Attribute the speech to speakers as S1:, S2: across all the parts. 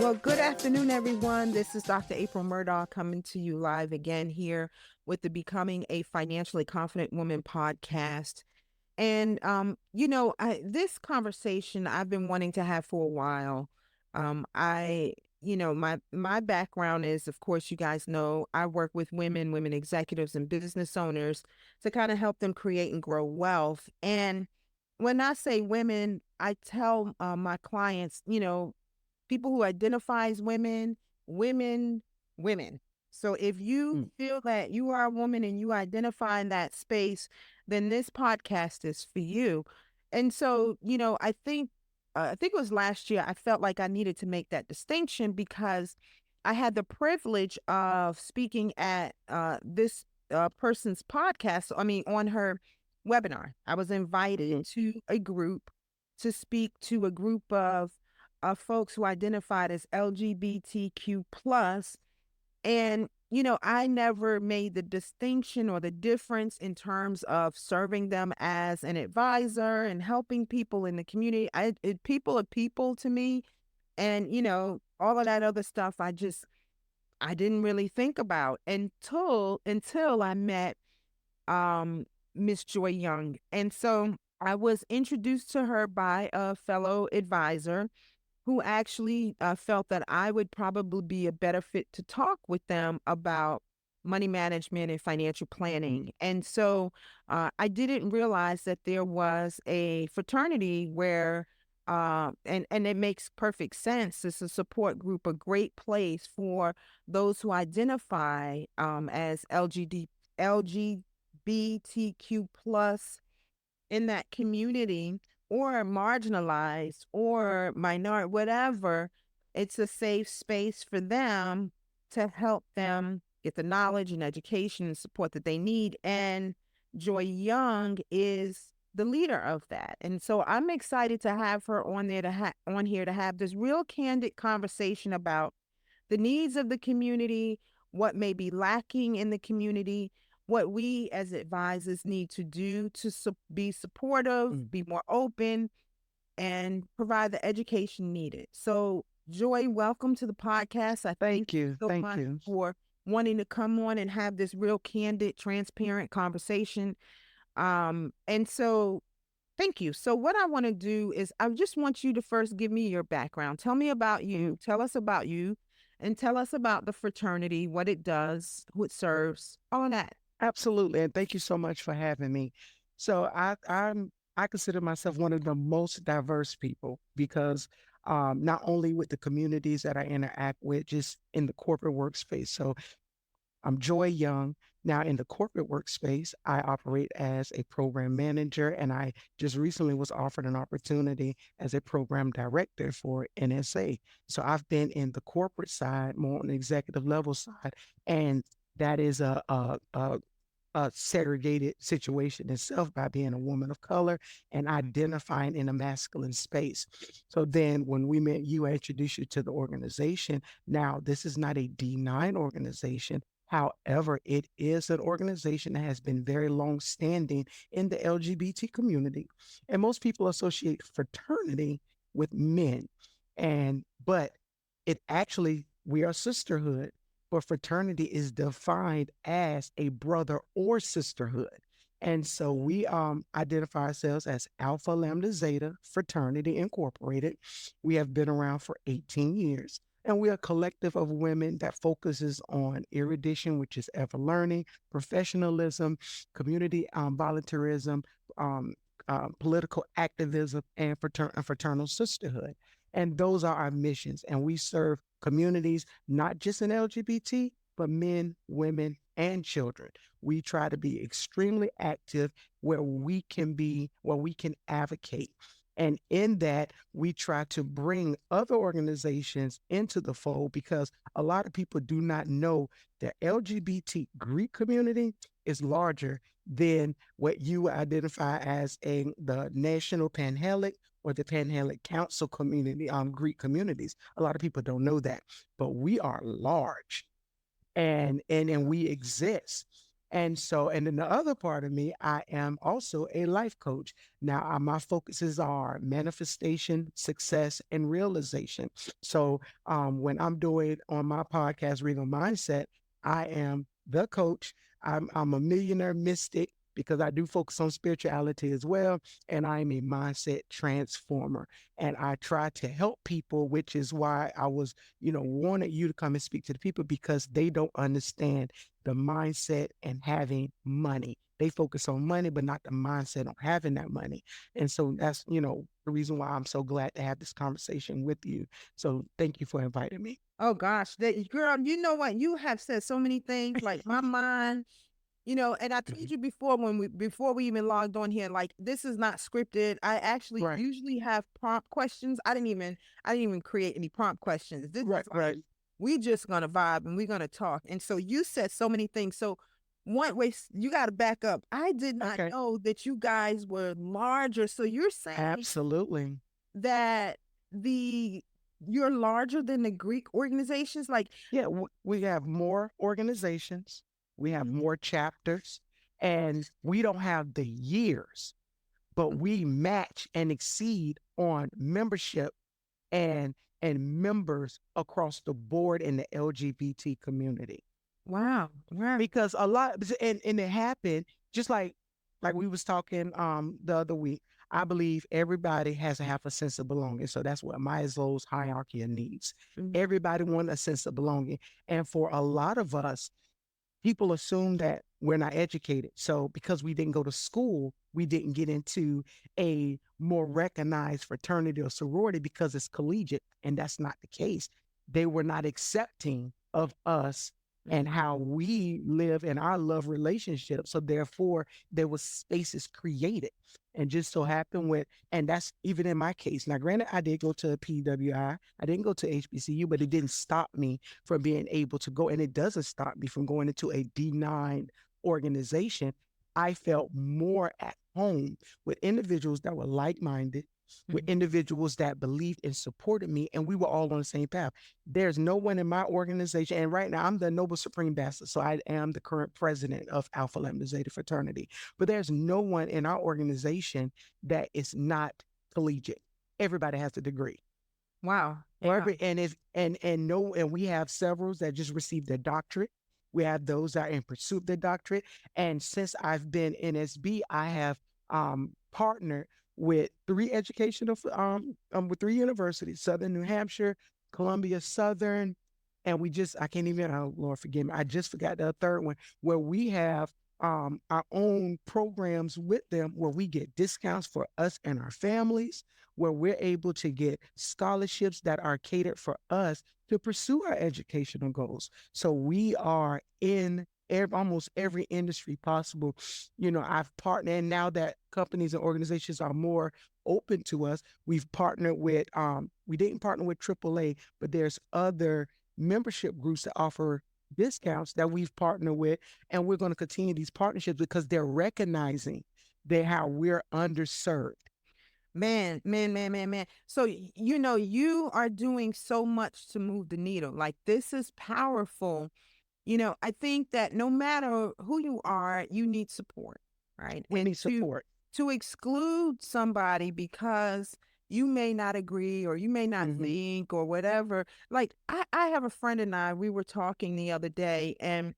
S1: Well, good afternoon, everyone. This is Dr. April Murdoch coming to you live again here with the Becoming a Financially Confident Woman podcast. And this conversation I've been wanting to have for a while. My background is, of course, you guys know, I work with women executives and business owners to kind of help them create and grow wealth. And when I say women, I tell my clients, people who identify as women, women, women. So if you feel that you are a woman and you identify in that space, then this podcast is for you. And so, I think it was last year, I felt like I needed to make that distinction because I had the privilege of speaking at this person's podcast. I mean, on her webinar, I was invited to a group to speak to a group of folks who identified as LGBTQ plus. And, I never made the distinction or the difference in terms of serving them as an advisor and helping people in the community. People are people to me. And, all of that other stuff, I didn't really think about until I met Miss Joy Young. And so I was introduced to her by a fellow advisor who actually felt that I would probably be a better fit to talk with them about money management and financial planning. And so I didn't realize that there was a fraternity where, and it makes perfect sense. It's a support group, a great place for those who identify as LGBTQ plus in that community, or marginalized or minority, whatever. It's a safe space for them to help them get the knowledge and education and support that they need. And Joy Young is the leader of that. And so I'm excited to have her on there on here to have this real candid conversation about the needs of the community, what may be lacking in the community, what we as advisors need to do to be supportive, be more open, and provide the education needed. So, Joy, welcome to the podcast. I
S2: Thank you.
S1: so
S2: Thank
S1: much
S2: you.
S1: for wanting to come on and have this real candid, transparent conversation. And so thank you. So what I want to do is I just want you to first give me your background. Tell me about you. Tell us about you and tell us about the fraternity, what it does, who it serves, all of that.
S2: Absolutely. And thank you so much for having me. So I consider myself one of the most diverse people because not only with the communities that I interact with, just in the corporate workspace. So I'm Joy Young. Now, in the corporate workspace, I operate as a program manager, and I just recently was offered an opportunity as a program director for NSA. So I've been in the corporate side, more on the executive level side, and that is a segregated situation itself by being a woman of color and identifying in a masculine space. So then when we met you, I introduced you to the organization. Now, this is not a D9 organization. However, it is an organization that has been very long standing in the LGBT community. And most people associate fraternity with men. But it actually, we are sisterhood, but fraternity is defined as a brother or sisterhood. And so we identify ourselves as Alpha Lambda Zeta Fraternity Incorporated. We have been around for 18 years. And we are a collective of women that focuses on erudition, which is ever learning, professionalism, community volunteerism, um, political activism, and fraternal sisterhood. And those are our missions. And we serve communities, not just in LGBT, but men, women, and children. We try to be extremely active where we can advocate. And in that, we try to bring other organizations into the fold because a lot of people do not know the LGBT Greek community is larger than what you identify as the National Panhellenic or the Panhellenic Council community, Greek communities. A lot of people don't know that, but we are large and we exist. And then the other part of me, I am also a life coach. Now, my focuses are manifestation, success, and realization. So, when I'm doing on my podcast, Regal Mindset, I am the coach. I'm a millionaire mystic because I do focus on spirituality as well. And I'm a mindset transformer. And I try to help people, which is why I was, wanted you to come and speak to the people because they don't understand the mindset and having money. They focus on money, but not the mindset on having that money. And so that's, the reason why I'm so glad to have this conversation with you. So thank you for inviting me.
S1: Oh gosh, that girl, you know what? You have said so many things. Like my mind, and I told
S2: Mhm.
S1: you before before we even logged on here, like this is not scripted. I actually
S2: Right,
S1: usually have prompt questions. I didn't even create any prompt questions. This
S2: right,
S1: is
S2: right.
S1: like we just gonna vibe and we're gonna talk. And so you said so many things. So one way you got to back up. I did not
S2: Okay.
S1: know that you guys were larger. So you're saying
S2: Absolutely.
S1: that the you're larger than the Greek organizations, like.
S2: Yeah, we have more organizations, we have more chapters, and we don't have the years, but we match and exceed on membership and members across the board in the LGBT community.
S1: Wow, wow.
S2: Because a lot and it happened just like we was talking the other week. I believe everybody has to have a sense of belonging. So that's what Maslow's hierarchy of needs.
S1: Mhm.
S2: Everybody wants a sense of belonging. And for a lot of us, people assume that we're not educated. So because we didn't go to school, we didn't get into a more recognized fraternity or sorority because it's collegiate. And that's not the case. They were not accepting of us and how we live in our love relationship. So therefore, there was spaces created. And just so happened and that's even in my case. Now, granted, I did go to PWI. I didn't go to HBCU, but it didn't stop me from being able to go. And it doesn't stop me from going into a D9 organization. I felt more at home with individuals that were like minded, with
S1: Mhm.
S2: individuals that believed and supported me, and we were all on the same path. There's no one in my organization, and right now I'm the Noble Supreme Bastard, so I am the current president of Alpha Lambda Zeta Fraternity. But there's no one in our organization that is not collegiate. Everybody has a degree.
S1: Wow. Wow.
S2: Every and if and no and we have several that just received their doctorate. We have those that are in pursuit of their doctorate. And since I've been NSB, I have partnered with with three universities: Southern New Hampshire, Columbia Southern, and I can't even, oh Lord forgive me, I just forgot the third one, where we have our own programs with them where we get discounts for us and our families, where we're able to get scholarships that are catered for us to pursue our educational goals. So we are in almost every industry possible. I've partnered, and now that companies and organizations are more open to us, we've partnered with, we didn't partner with AAA, but there's other membership groups that offer discounts that we've partnered with. And we're going to continue these partnerships because they're recognizing that how we're underserved.
S1: Man, man, man, man, man. So, you are doing so much to move the needle. Like, this is powerful. I think that no matter who you are, you need support, right?
S2: We
S1: And
S2: need support.
S1: to exclude somebody because you may not agree or you may not
S2: Hmm.
S1: think or whatever. Like, I have a friend and we were talking the other day, and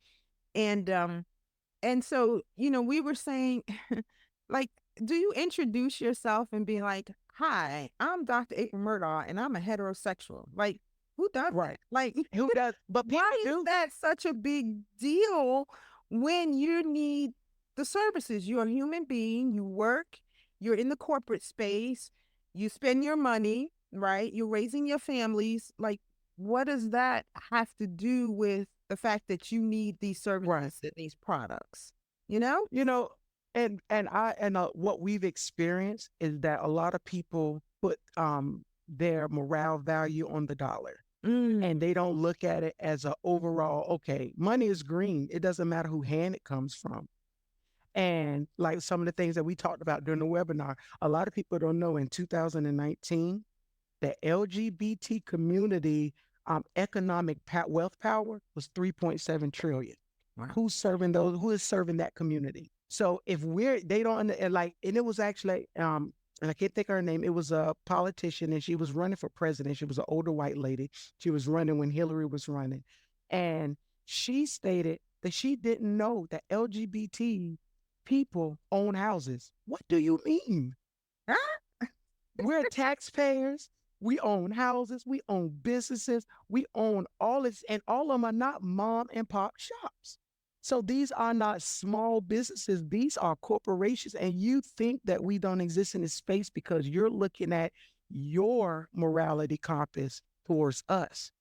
S1: and so, we were saying, like, do you introduce yourself and be like, "Hi, I'm Dr. April Murdoch, and I'm a heterosexual." Like, who does that?
S2: Right.
S1: Like,
S2: Who does? But people
S1: why is
S2: do.
S1: that such a big deal when you need the services? You're a human being, you work, you're in the corporate space, you spend your money, right? You're raising your families. Like, what does that have to do with the fact that you need these
S2: Right.
S1: services and these products? You know?
S2: You know, what we've experienced is that a lot of people put their morale value on the dollar.
S1: Mm.
S2: And they don't look at it as a overall, okay, money is green. It doesn't matter who hand it comes from. And like some of the things that we talked about during the webinar, a lot of people don't know in 2019, the LGBT community economic wealth power was 3.7 trillion.
S1: Wow.
S2: Who's serving those? Who is serving that community? So if we're they don't and like and it was actually and I can't think of her name. It was a politician and she was running for president. She was an older white lady. She was running when Hillary was running. And she stated that she didn't know that LGBT people own houses. What do you mean? We're taxpayers. We own houses. We own businesses. We own all this, and all of them are not mom and pop shops. So these are not small businesses. These are corporations. And you think that we don't exist in this space because you're looking at your morality compass towards us.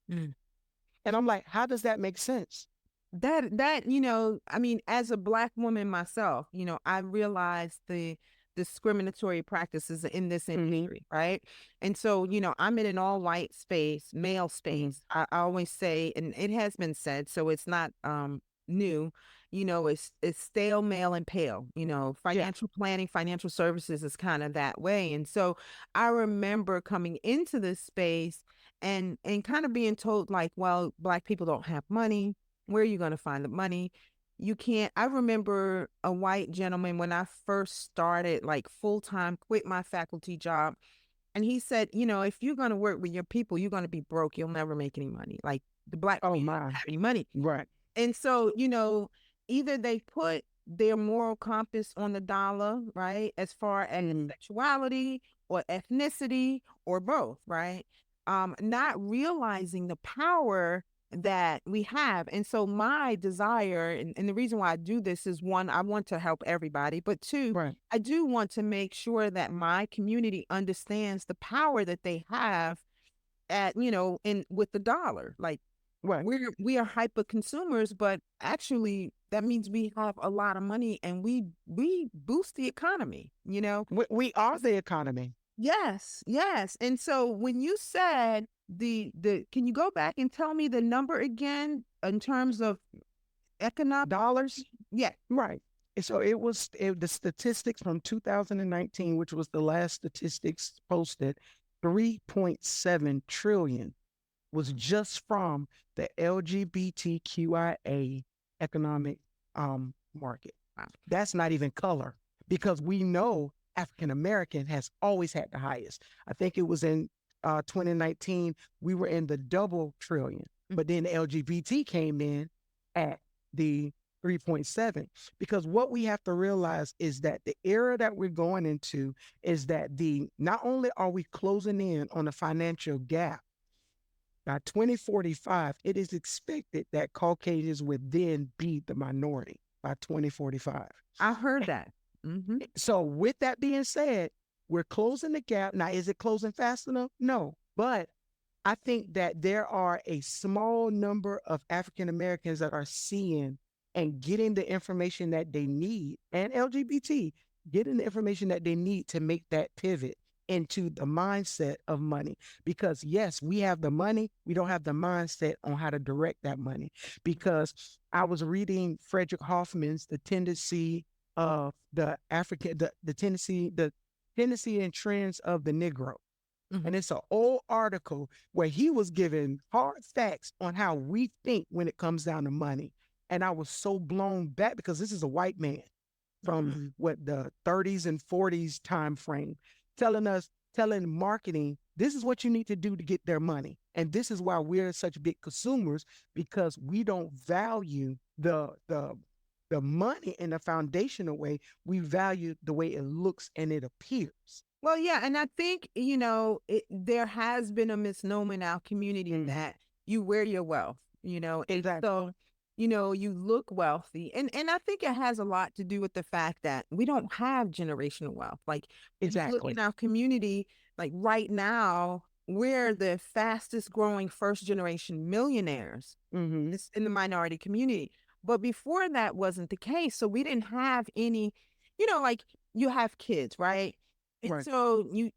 S1: Mm.
S2: And I'm like, how does that make sense?
S1: That I mean, as a black woman myself, I realized the discriminatory practices in this
S2: Mm-hmm.
S1: industry, right? And so, I'm in an all white space, male
S2: Mm-hmm.
S1: space. I always say, and it has been said, so it's not new, it's stale, male, and pale.
S2: Yeah.
S1: Financial planning, financial services is kind of that way. And so I remember coming into this space and kind of being told like, well, black people don't have money. Where are you going to find the money? You can't. I remember a white gentleman when I first started, like full time, quit my faculty job. And he said, if you're going to work with your people, you're going to be broke. You'll never make any money. Like the black
S2: Oh
S1: community
S2: my.
S1: don't have any money.
S2: Right.
S1: And so, either they put their moral compass on the dollar, right? As far as
S2: Mm-hmm.
S1: sexuality or ethnicity or both, right? Not realizing the power that we have. And so my desire and the reason why I do this is one, I want to help everybody, but two,
S2: Right.
S1: I do want to make sure that my community understands the power that they have at, in with the dollar. Like
S2: Right.
S1: we are hyper consumers, but actually that means we have a lot of money and we boost the economy.
S2: We are the economy.
S1: Yes, yes. And so when you said the can you go back and tell me the number again in terms of economic?
S2: Dollars.
S1: Yeah.
S2: Right. And so the statistics from 2019, which was the last statistics posted, 3.7 trillion was just from the LGBTQIA economic market.
S1: Wow.
S2: That's not even color because we know African American has always had the highest. I think it was in 2019, we were in the double trillion, but then the LGBT came in at the 3.7 because what we have to realize is that the era that we're going into is that the not only are we closing in on a financial gap by 2045, it is expected that Caucasians would then be the minority by 2045.
S1: I heard that. Mm-hmm.
S2: So, with that being said, we're closing the gap. Now, is it closing fast enough? No. But I think that there are a small number of African Americans that are seeing and getting the information that they need, and LGBT, getting the information that they need to make that pivot into the mindset of money. Because yes, we have the money, we don't have the mindset on how to direct that money. Because I was reading Frederick Hoffman's The Tendency of the African, the tendency and trends of the Negro.
S1: Mm-hmm.
S2: And it's an old article where he was giving hard facts on how we think when it comes down to money. And I was so blown back because this is a white man from what the 30s and 40s time frame telling marketing, this is what you need to do to get their money. And this is why we're such big consumers because we don't value the money in a foundational way. We value the way it looks and it appears.
S1: Well, yeah, and I think, there has been a misnomer in our community that you wear your wealth. And
S2: Exactly.
S1: so, you look wealthy. And I think it has a lot to do with the fact that we don't have generational wealth. Like, when you look in
S2: Exactly.
S1: our community, like right now, we're the fastest growing first generation millionaires.
S2: Mm-hmm.
S1: It's in the minority community. But before that wasn't the case. So we didn't have any, like you have kids, right? And
S2: Right.
S1: so you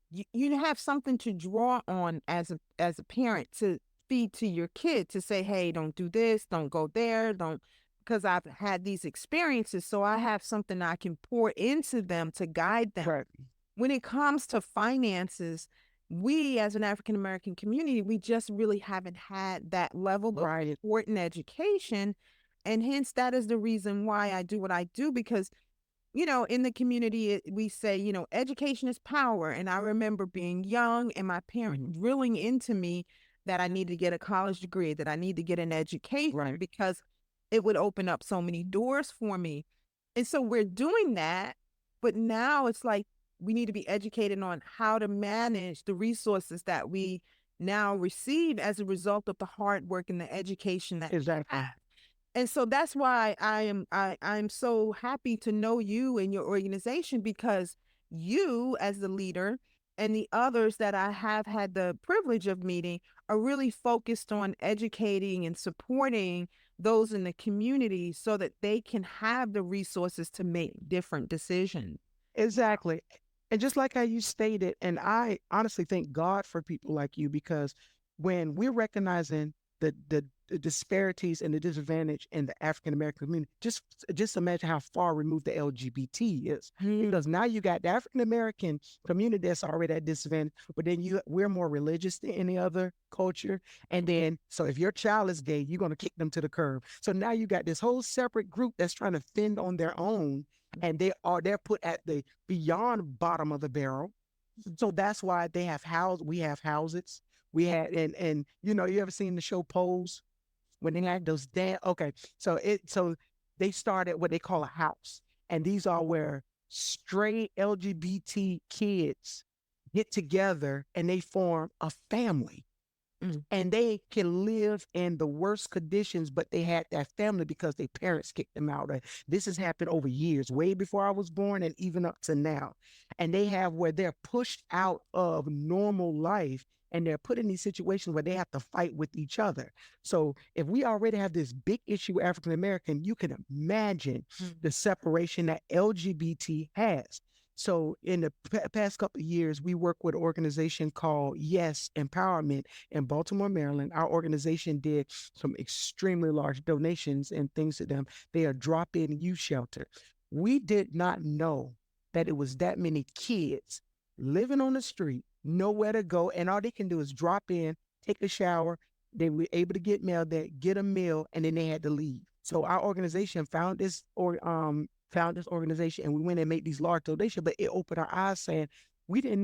S1: have something to draw on as a parent to feed to your kid to say, hey, don't do this, don't go there, don't because I've had these experiences. So I have something I can pour into them to guide them.
S2: Right.
S1: When it comes to finances, we as an African American community, we just really haven't had that level of
S2: Right.
S1: support and education. And hence, that is the reason why I do what I do, because in the community, we say, education is power. And I remember being young and my
S2: Mhm.
S1: parent drilling into me that I need to get a college degree, that I need to get an education,
S2: Right.
S1: because it would open up so many doors for me. And so we're doing that. But now it's like we need to be educated on how to manage the resources that we now receive as a result of the hard work and the education that we
S2: Exactly.
S1: have. And so that's why I'm so happy to know you and your organization, because you as the leader and the others that I have had the privilege of meeting are really focused on educating and supporting those in the community so that they can have the resources to make different decisions.
S2: Exactly. And just like how you stated, and I honestly thank God for people like you, because when we're recognizing the disparities and the disadvantage in the African American community, just imagine how far removed the LGBT is.
S1: Mm.
S2: Because now you got the African American community that's already at disadvantage, but then we're more religious than any other culture. And then so if your child is gay, you're gonna kick them to the curb. So now you got this whole separate group that's trying to fend on their own, and they're put at the beyond bottom of the barrel. So that's why we have houses. We had and you ever seen the show Pose when they had those damn okay. So they started what they call a house. And these are where straight LGBT kids get together and they form a family,
S1: Mm.
S2: and they can live in the worst conditions, but they had that family because their parents kicked them out. This has happened over years, way before I was born and even up to now. And they have where they're pushed out of normal life and they're put in these situations where they have to fight with each other. So if we already have this big issue with African American, you can imagine
S1: Mm.
S2: the separation that LGBT has. So in the past couple of years, we work with an organization called Yes Empowerment in Baltimore, Maryland. Our organization did some extremely large donations and things to them. They are drop-in youth shelter. We did not know that it was that many kids living on the street, nowhere to go, and all they can do is drop in, take a shower. They were able to get mail there, get a meal, and then they had to leave. So our organization found this organization, and we went and made these large donations, but it opened our eyes saying, we didn't even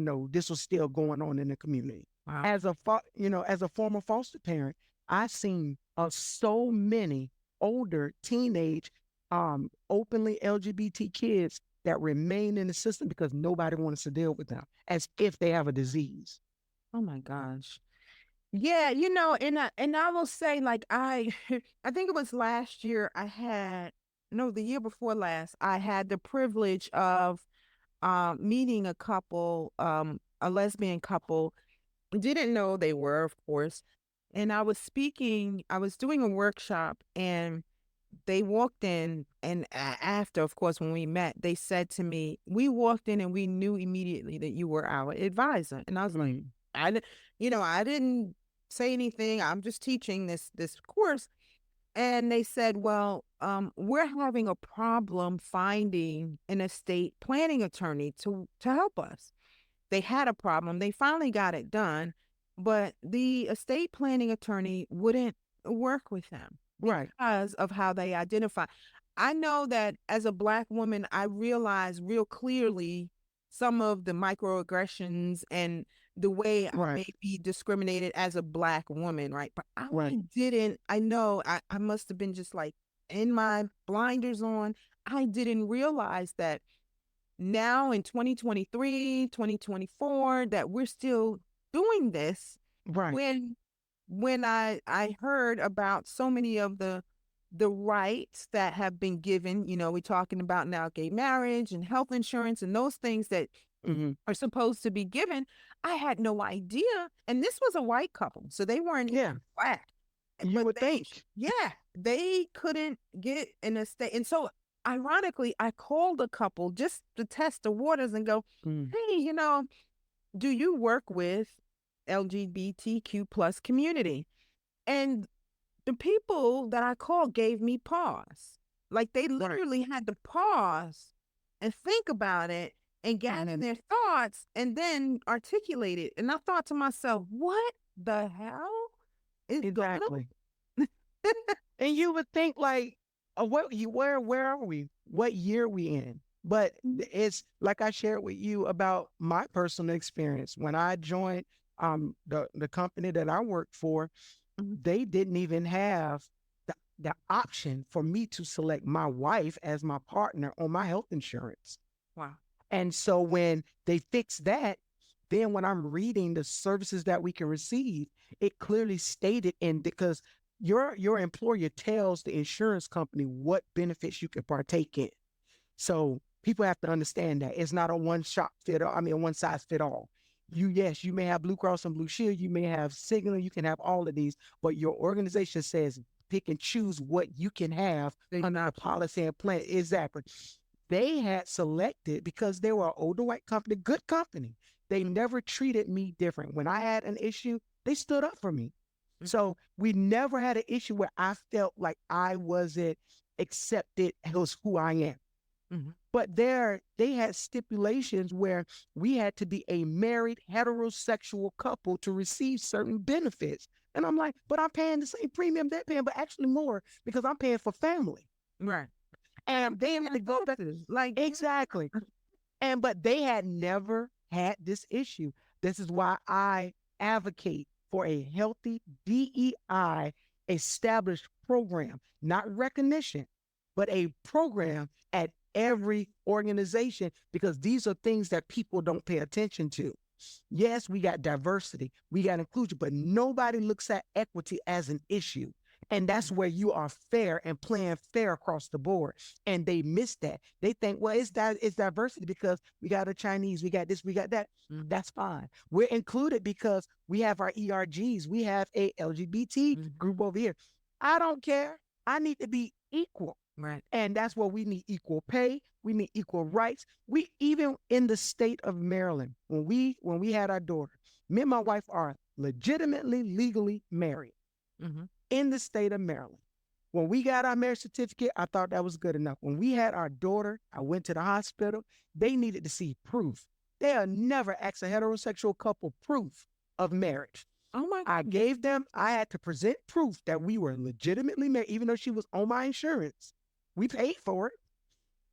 S2: know this was still going on in the community.
S1: Wow.
S2: As a former foster parent, I've seen so many older teenage, openly LGBT kids that remain in the system because nobody wants to deal with them as if they have a disease.
S1: Oh my gosh. Yeah, and I will say, like, I think it was last year I had, no, the year before last, I had the privilege of meeting a couple, a lesbian couple. Didn't know they were, of course. And I was doing a workshop, and they walked in, and after, of course, when we met, they said to me, "We walked in and we knew immediately that you were our advisor." And I was like, I, di- I didn't say anything. I'm just teaching this course. And they said, "Well, we're having a problem finding an estate planning attorney to help us." They had a problem. They finally got it done, but the estate planning attorney wouldn't work with them
S2: Right,
S1: because of how they identify. I know that as a Black woman, I realize real clearly some of the microaggressions and the way I
S2: right,
S1: may be discriminated as a Black woman, right? But
S2: right,
S1: I know I must have been just like in my blinders on. I didn't realize that now in 2023, 2024, that we're still doing this,
S2: right,
S1: when I heard about so many of the rights that have been given. We're talking about now gay marriage and health insurance and those things that
S2: hmm,
S1: are supposed to be given. I had no idea. And this was a white couple, so they weren't even
S2: yeah.
S1: Black.
S2: You
S1: But
S2: would think.
S1: yeah, they couldn't get an estate. And so, ironically, I called a couple just to test the waters and go,
S2: Mm.
S1: "Hey, do you work with LGBTQ plus community?" And the people that I called gave me pause. Like, they
S2: Right,
S1: literally had to pause and think about it and gather their thoughts and then articulate it. And I thought to myself, what the hell is going
S2: exactly.
S1: on?
S2: And you would think like, where are we? What year we in? But it's like I shared with you about my personal experience. When I joined the company that I worked for,
S1: Mhm.
S2: they didn't even have the option for me to select my wife as my partner on my health insurance.
S1: Wow.
S2: And so when they fix that, then when I'm reading the services that we can receive, it clearly stated in because your employer tells the insurance company what benefits you can partake in. So people have to understand that it's not a one shot fit all. I mean, a one size fit all. Yes, you may have Blue Cross and Blue Shield, you may have Signal, you can have all of these, but your organization says pick and choose what you can have under the policy and plan. Exactly. They had selected because they were an older white company, good company. They never treated me different. When I had an issue, they stood up for me. So we never had an issue where I felt like I wasn't accepted as who I am.
S1: Mm-hmm.
S2: But they had stipulations where we had to be a married heterosexual couple to receive certain benefits. And I'm like, but I'm paying the same premium they're paying, but actually more because I'm paying for family.
S1: Right.
S2: And they had to go back.
S1: Like,
S2: Exactly. And but they had never had this issue. This is why I advocate for a healthy DEI established program, not recognition, but a program at every organization because these are things that people don't pay attention to. Yes, we got diversity, we got inclusion, but nobody looks at equity as an issue. And that's where you are fair and playing fair across the board. And they miss that. They think, well, it's diversity because we got a Chinese, we got this, we got that.
S1: mm-hmm.
S2: That's fine. We're included because we have our ERGs, we have a LGBT group over here. I don't care. I need to be equal.
S1: Right.
S2: And that's where we need equal pay. We need equal rights. We even in the state of Maryland, when we had our daughter, me and my wife are legitimately legally married
S1: Mm-hmm.
S2: in the state of Maryland. When we got our marriage certificate, I thought that was good enough. When we had our daughter, I went to the hospital. They needed to see proof. They'll never ask a heterosexual couple proof of marriage.
S1: Oh my.
S2: I had to present proof that we were legitimately married, even though she was on my insurance. We paid for it,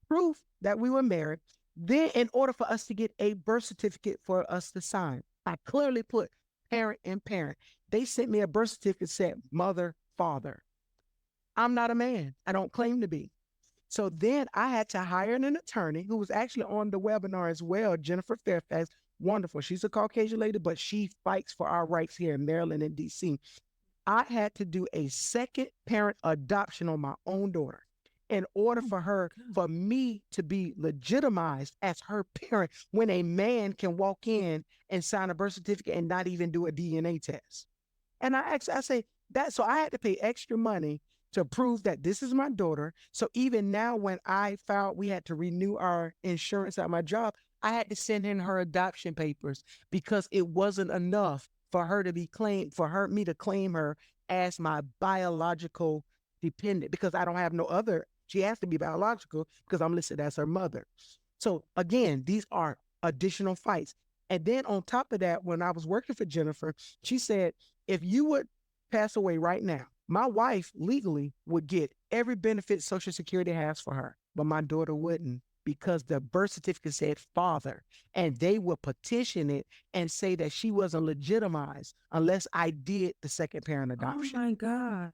S2: proof that we were married. Then, in order for us to get a birth certificate for us to sign, I clearly put parent and parent. They sent me a birth certificate said mother, father. I'm not a man. I don't claim to be. So then I had to hire an attorney who was actually on the webinar as well, Jennifer Fairfax. Wonderful. She's a Caucasian lady, but she fights for our rights here in Maryland and DC. I had to do a second parent adoption on my own daughter in order for me to be legitimized as her parent when a man can walk in and sign a birth certificate and not even do a DNA test. And I say that, so I had to pay extra money to prove that this is my daughter. So even now, when I found we had to renew our insurance at my job, I had to send in her adoption papers because it wasn't enough for her to be claimed, me to claim her as my biological dependent because I don't have no other. She has to be biological because I'm listed as her mother. So again, these are additional fights. And then on top of that, when I was working for Jennifer, she said, if you would pass away right now, my wife legally would get every benefit Social Security has for her, but my daughter wouldn't because the birth certificate said father, and they would petition it and say that she wasn't legitimized unless I did the second parent adoption.
S1: Oh my gosh.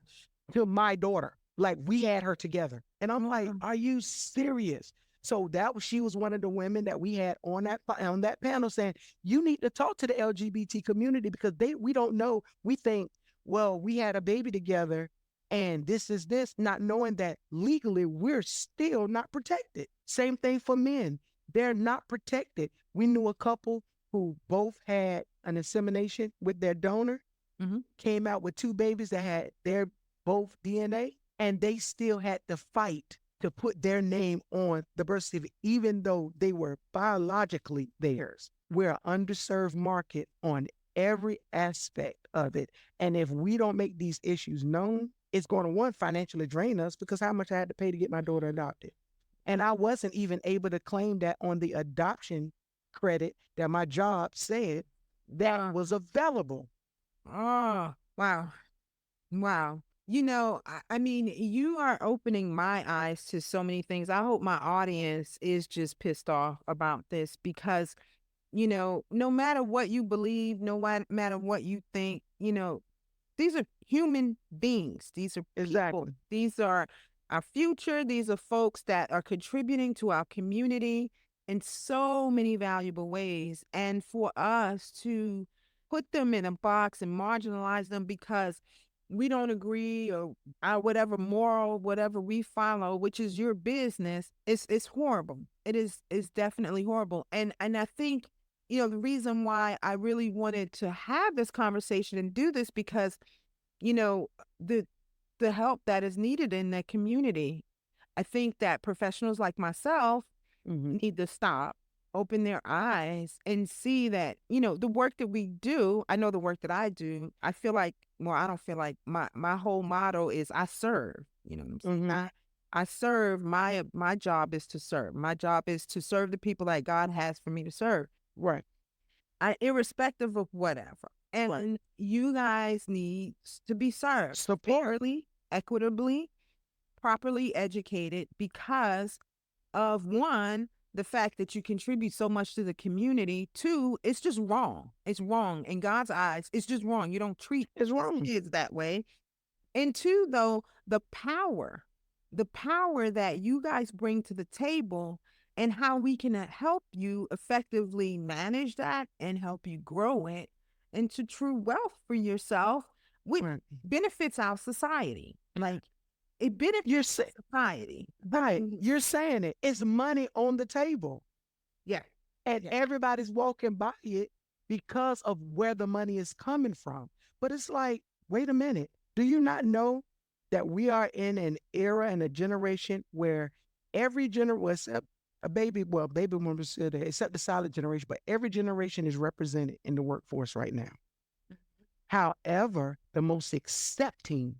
S2: To my daughter. Like we had her together. And I'm like,
S1: Mm.
S2: are you serious? So she was one of the women that we had on that panel saying, you need to talk to the LGBT community because we don't know. We think, well, we had a baby together and this is this, not knowing that legally we're still not protected. Same thing for men. They're not protected. We knew a couple who both had an insemination with their donor,
S1: Mm-hmm.
S2: came out with two babies that had their both DNA, and they still had to fight to put their name on the birth certificate, even though they were biologically theirs. We're an underserved market on every aspect of it. And if we don't make these issues known, it's going to, one, financially drain us because how much I had to pay to get my daughter adopted. And I wasn't even able to claim that on the adoption credit that my job said that was available.
S1: Oh, wow. Wow. I mean, you are opening my eyes to so many things. I hope my audience is just pissed off about this because, no matter what you believe, matter what you think, these are human beings. These are people.
S2: Exactly.
S1: These are our future. These are folks that are contributing to our community in so many valuable ways. And for us to put them in a box and marginalize them because we don't agree or whatever moral, whatever we follow, which is your business, it's horrible. It's definitely horrible. And I think the reason why I really wanted to have this conversation and do this because you know, the help that is needed in that community. I think that professionals like myself
S2: Hmm.
S1: need to stop, open their eyes, and see that, the work that we do, I know the work that I do, I feel like, well, I don't feel like my whole motto is I serve. You know what I'm saying?
S2: Hmm.
S1: I serve. My job is to serve. My job is to serve the people that God has for me to serve.
S2: Right.
S1: Irrespective of whatever.
S2: Right.
S1: And you guys need to be served
S2: Support.
S1: fairly, equitably, properly educated because of one, the fact that you contribute so much to the community. Two, it's just wrong. It's wrong in God's eyes. It's just wrong. You don't treat
S2: Is
S1: his
S2: wrong.
S1: kids that way. And two, though, the power that you guys bring to the table and how we can help you effectively manage that and help you grow it into true wealth for yourself, which
S2: Right.
S1: benefits our society. Like it benefits
S2: You're saying
S1: society.
S2: right. You're saying it. It's money on the table,
S1: Yeah,
S2: and
S1: yeah.
S2: everybody's walking by it because of where the money is coming from. But it's like, wait a minute. Do you not know that we are in an era and a generation where every generation, well, except baby boomers still there, except the silent generation, but every generation is represented in the workforce right now. However, the most accepting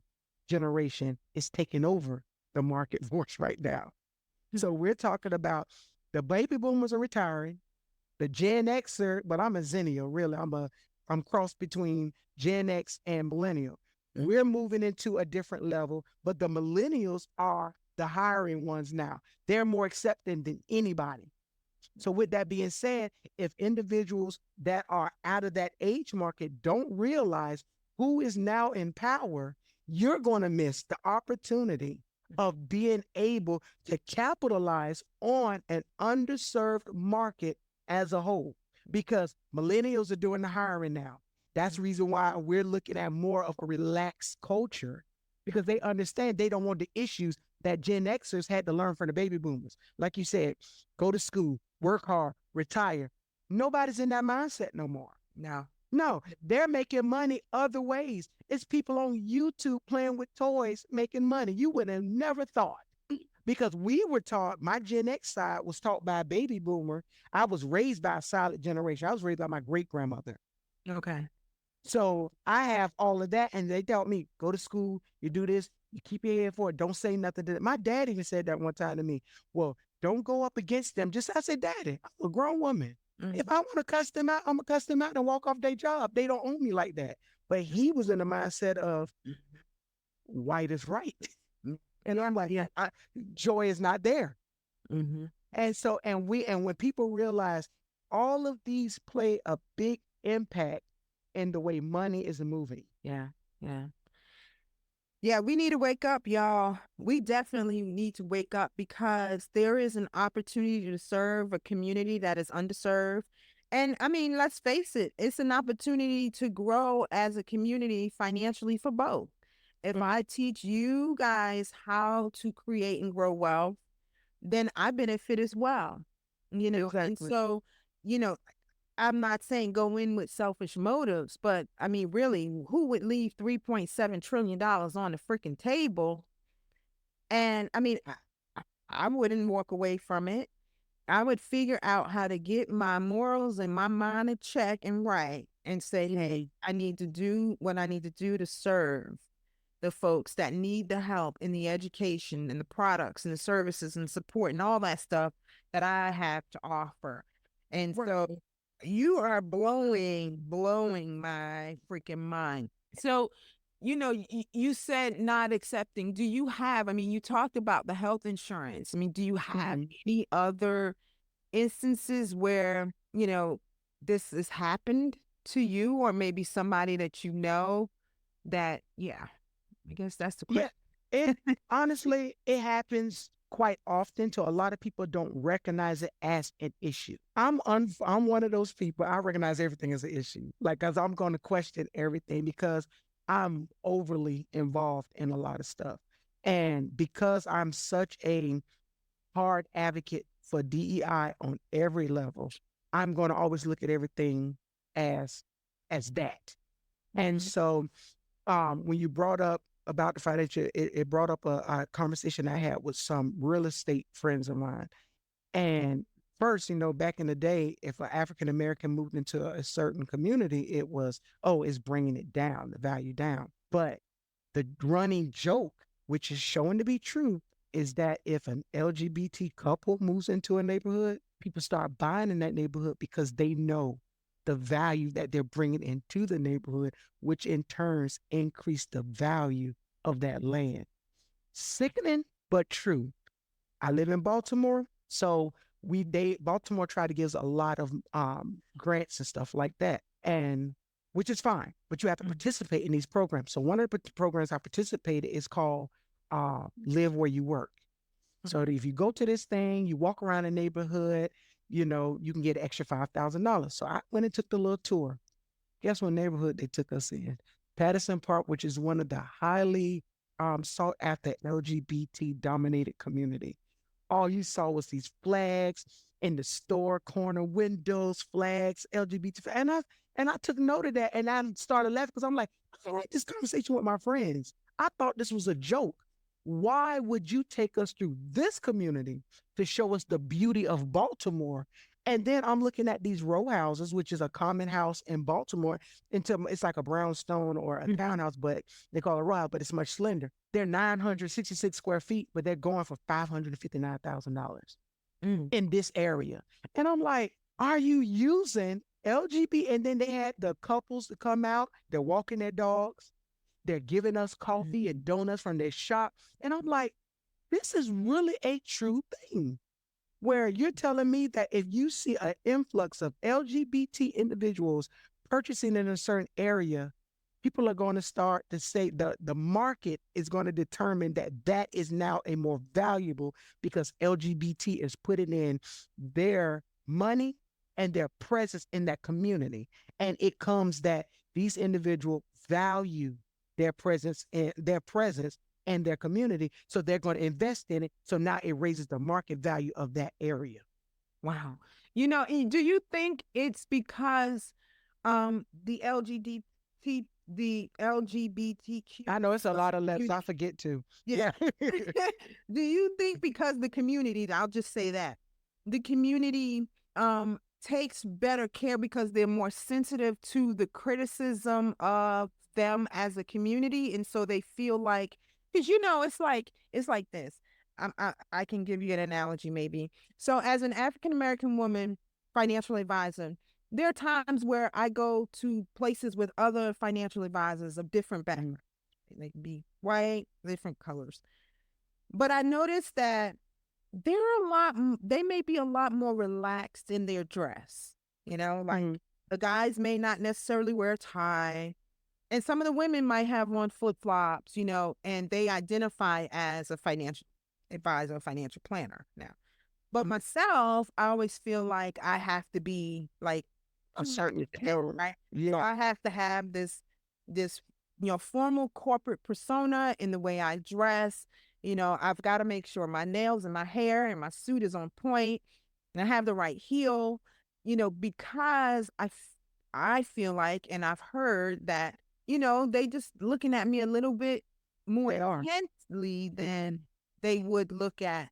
S2: generation is taking over the market force right now. So we're talking about the baby boomers are retiring, the Gen Xer, but I'm a Zennial, really. I'm cross between Gen X and millennial. We're moving into a different level, but the millennials are the hiring ones now. They're more accepting than anybody. So, with that being said, if individuals that are out of that age market don't realize who is now in power, you're going to miss the opportunity of being able to capitalize on an underserved market as a whole. Because millennials are doing the hiring now. That's the reason why we're looking at more of a relaxed culture because they understand they don't want the issues that Gen Xers had to learn from the baby boomers. Like you said, go to school, work hard, retire. Nobody's in that mindset no more.
S1: No.
S2: No, they're making money other ways. It's people on YouTube playing with toys making money. You would have never thought. Because we were taught, my Gen X side was taught by a baby boomer. I was raised by a silent generation. I was raised by my great grandmother.
S1: Okay.
S2: So I have all of that. And they taught me, go to school, you do this, you keep your head forward, don't say nothing to them. My dad even said that one time to me. Well, don't go up against them. Just I said, Daddy, I'm a grown woman. If I want to cuss them out, I'm gonna cuss them out and walk off their job. They don't own me like that. But he was in the mindset of white is right. And I'm like,
S1: Yeah.
S2: joy is not there.
S1: Mm-hmm.
S2: And so, and when people realize all of these play a big impact in the way money is moving.
S1: Yeah. Yeah. Yeah, we need to wake up, y'all. We definitely need to wake up because there is an opportunity to serve a community that is underserved. And I mean, let's face it, it's an opportunity to grow as a community financially for both. If I teach you guys how to create and grow wealth, then I benefit as well. And
S2: Exactly.
S1: so, you know, I'm not saying go in with selfish motives, but I mean, really, who would leave $3.7 trillion on the freaking table? And I mean, I wouldn't walk away from it. I would figure out how to get my morals and my mind in check and right and say, hey, I need to do what I need to do to serve the folks that need the help in the education and the products and the services and support and all that stuff that I have to offer. And
S2: Right.
S1: so you are blowing my freaking mind. So you said not accepting. Do you have, I mean, you talked about the health insurance. I mean, do you have
S2: Mhm.
S1: any other instances where, this has happened to you or maybe somebody that you know that, yeah, I guess that's the
S2: Yeah,
S1: question.
S2: it honestly, it happens quite often, so a lot of people don't recognize it as an issue. I'm one of those people. I recognize everything as an issue, like, cause I'm going to question everything because I'm overly involved in a lot of stuff, and because I'm such a hard advocate for DEI on every level, I'm going to always look at everything as that. And
S1: Mhm.
S2: so when you brought up about the financial, it brought up a conversation I had with some real estate friends of mine. And first, back in the day, if an African American moved into a certain community, it was, oh, it's bringing it down, the value down. But the running joke, which is shown to be true, is that if an LGBT couple moves into a neighborhood, people start buying in that neighborhood because they know the value that they're bringing into the neighborhood, which in turns increase the value of that land. Sickening, but true. I live in Baltimore, so Baltimore tried to give us a lot of grants and stuff like that, and which is fine, but you have to
S1: Mhm.
S2: participate in these programs. So one of the programs I participated is called Live Where You Work. So
S1: Mhm.
S2: if you go to this thing, you walk around the neighborhood, you can get an extra $5,000. So I went and took the little tour. Guess what neighborhood they took us in? Patterson Park, which is one of the highly sought after LGBT dominated community. All you saw was these flags in the store corner windows, flags, LGBT, and I took note of that, and I started laughing because I'm like, I had this conversation with my friends. I thought this was a joke. Why would you take us through this community to show us the beauty of Baltimore? And then I'm looking at these row houses, which is a common house in Baltimore. It's like a brownstone or a
S1: Mhm.
S2: townhouse, but they call it a row house, but it's much slender. They're 966 square feet, but they're going for $559,000
S1: Mhm.
S2: in this area. And I'm like, are you using LGBT? And then they had the couples to come out, they're walking their dogs, they're giving us
S1: Mhm.
S2: coffee and donuts from their shop. And I'm like, this is really a true thing where you're telling me that if you see an influx of LGBT individuals purchasing in a certain area, people are going to start to say the market is going to determine that that is now a more valuable because LGBT is putting in their money and their presence in that community. And it comes that these individuals value their presence and their community. So they're going to invest in it. So now it raises the market value of that area.
S1: Wow. Do you think it's because the LGBTQ
S2: I know it's a lot of letters. I
S1: community?
S2: forget to.
S1: Yeah.
S2: Yeah.
S1: Do you think because the community, I'll just say that, the community takes better care because they're more sensitive to the criticism of them as a community, and so they feel like, because it's like this. I can give you an analogy maybe. So as an African American woman, financial advisor, there are times where I go to places with other financial advisors of different
S2: Mhm.
S1: backgrounds. They can be white, different colors. But I noticed that they may be a lot more relaxed in their dress. Like
S2: Mhm.
S1: the guys may not necessarily wear a tie. And some of the women might have on flip flops, and they identify as a financial advisor, financial planner now. But myself, I always feel like I have to be like
S2: A certain terror.
S1: right. So
S2: Yeah.
S1: I have to have this formal corporate persona in the way I dress. I've got to make sure my nails and my hair and my suit is on point, and I have the right heel. Because I feel like, and I've heard that they just looking at me a little bit more
S2: They are.
S1: intensely than they would look at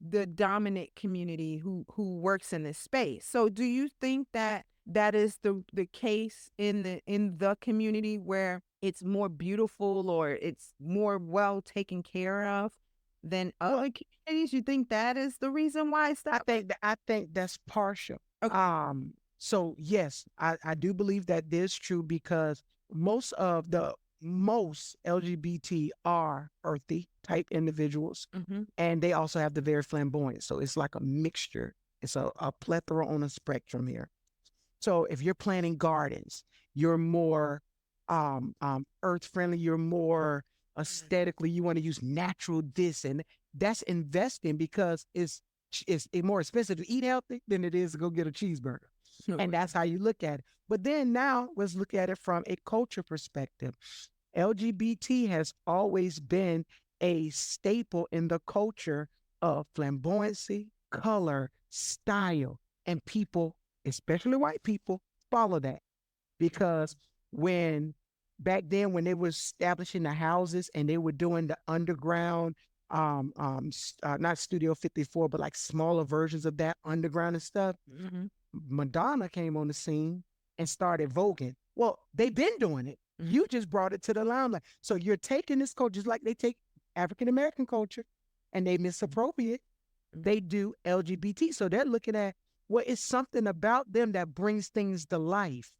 S1: the dominant community who works in this space. So do you think that that is the case in the community where it's more beautiful or it's more well taken care of than
S2: Well,
S1: other communities? You think that is the reason why it's that?
S2: I think that's partial.
S1: Okay.
S2: So yes, I do believe that is true because most of the most LGBT are earthy type individuals,
S1: Mm-hmm.
S2: and they also have the very flamboyant. So it's like a mixture. It's a plethora on a spectrum here. So if you're planting gardens, you're more earth friendly. You're more aesthetically. You want to use natural this, and that's investing because it's more expensive to eat healthy than it is to go get a cheeseburger. And that's how you look at it. But then now let's look at it from a culture perspective. LGBT has always been a staple in the culture of flamboyancy, color, style, and people, especially white people, follow that because when back then when they were establishing the houses and they were doing the underground not Studio 54 but like smaller versions of that underground and stuff,
S1: Mm-hmm.
S2: Madonna came on the scene and started voguing. Well, they've been doing it.
S1: Mm-hmm.
S2: You just brought it to the limelight. So you're taking this culture just like they take African American culture and they misappropriate. They do LGBT. So they're looking at well, it's something about them that brings things to life.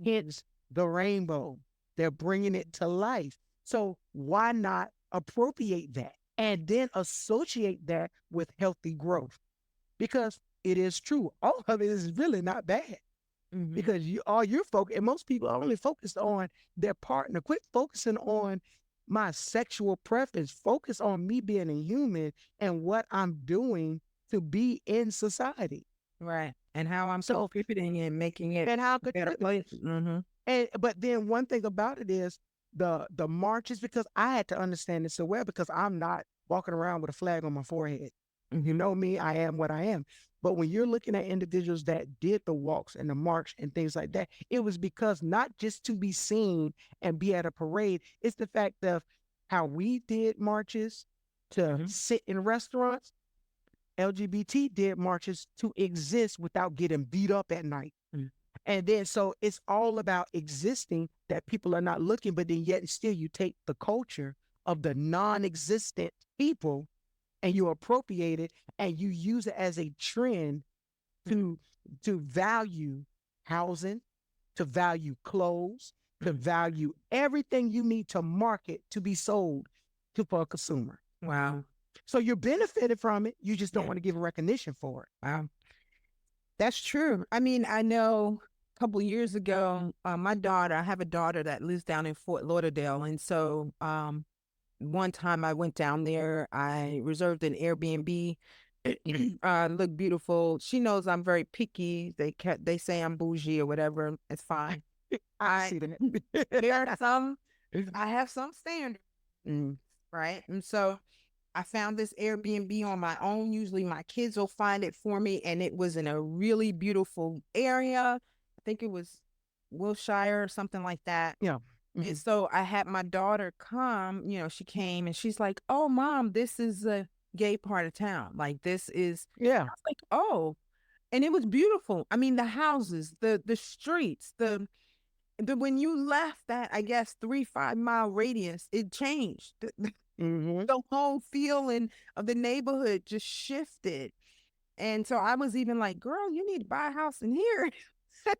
S2: Hence the rainbow. They're bringing it to life. So why not appropriate that and then associate that with healthy growth? Because it is true. All of it is really not bad
S1: Mm-hmm.
S2: because you all you're focused, and most people are only focused on their partner. Quit focusing on my sexual preference. Focus on me being a human and what I'm doing to be in society.
S1: Right. And how I'm
S2: So,
S1: contributing and making it
S2: and how
S1: a
S2: could
S1: better place. Mm-hmm.
S2: and but then one thing about it is the marches because I had to understand this so well because I'm not walking around with a flag on my forehead. You know me, I am what I am. But when you're looking at individuals that did the walks and the march and things like that, it was because not just to be seen and be at a parade, it's the fact of how we did marches to
S1: Mm-hmm.
S2: sit in restaurants. LGBT did marches to exist without getting beat up at night. And then so it's all about existing that people are not looking, but then yet and still you take the culture of the non-existent people and you appropriate it and you use it as a trend to value housing, to value clothes, to value everything you need to market to be sold to for a consumer.
S1: Wow.
S2: So you're benefiting from it. You just don't
S1: Yeah.
S2: want to give a recognition for it.
S1: Wow. That's true. I mean, I know a couple years ago, I have a daughter that lives down in Fort Lauderdale. And so one time I went down there, I reserved an Airbnb. Looked beautiful. She knows I'm very picky. They say I'm bougie or whatever. It's fine.
S2: I see that.
S1: There are some, I have some standards, right? And so I found this Airbnb on my own. Usually my kids will find it for me. And it was in a really beautiful area. I think it was Wilshire or something like that.
S2: Yeah.
S1: And so I had my daughter come, she came and she's like, "Oh, mom, this is a gay part of town. Like this is,"
S2: Yeah.
S1: I was like, "Oh," and it was beautiful. I mean, the houses, the streets, the when you left that, I guess 3-5 mile radius, it changed.
S2: Mm-hmm.
S1: The whole feeling of the neighborhood just shifted. And so I was even like, "Girl, you need to buy a house in here."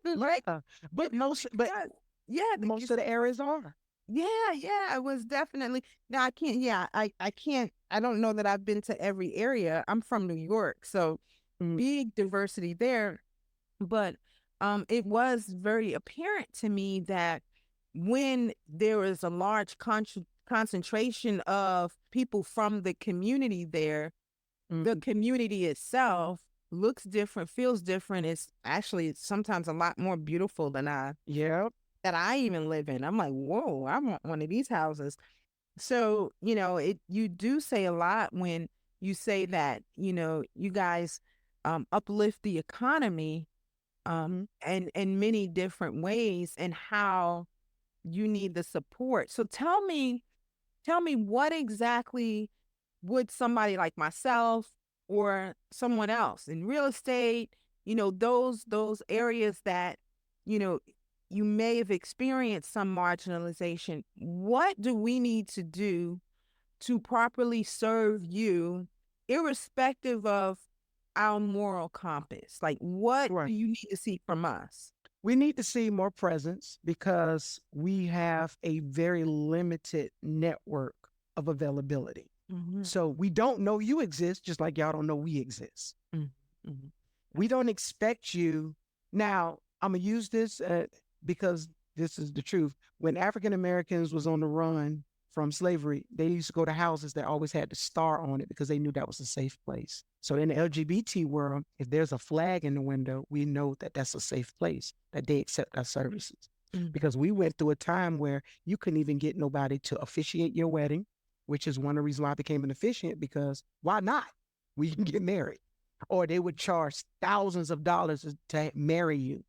S1: Like,
S2: But but
S1: yeah, yeah,
S2: most of the areas are.
S1: yeah, it was definitely. Now I can't, yeah, I can't, I don't know that I've been to every area. I'm from New York, so
S2: Mm,
S1: big diversity there. But it was very apparent to me that when there is a large concentration of people from the community there, the
S2: mm,
S1: community itself looks different, feels different. It's actually sometimes a lot more beautiful than
S2: yeah.
S1: that I even live in. I'm like, whoa, I want one of these houses. So, you do say a lot when you say that, you guys uplift the economy
S2: Mm,
S1: and in many different ways and how you need the support. So tell me what exactly would somebody like myself or someone else in real estate, those areas that, you know, you may have experienced some marginalization. What do we need to do to properly serve you, irrespective of our moral compass? Like, what
S2: right.
S1: do you need to see from us?
S2: We need to see more presence because we have a very limited network of availability.
S1: Mm-hmm.
S2: So we don't know you exist, just like y'all don't know we exist.
S1: Mm-hmm.
S2: We don't expect you. Now, I'm going to use this because this is the truth. When African Americans was on the run from slavery, they used to go to houses that always had the star on it because they knew that was a safe place. So in the LGBT world, if there's a flag in the window, we know that that's a safe place, that they accept our services.
S1: Mm-hmm.
S2: Because we went through a time where you couldn't even get nobody to officiate your wedding, which is one of the reasons why I became an officiant, because why not? We can get married. Or they would charge thousands of dollars to marry you.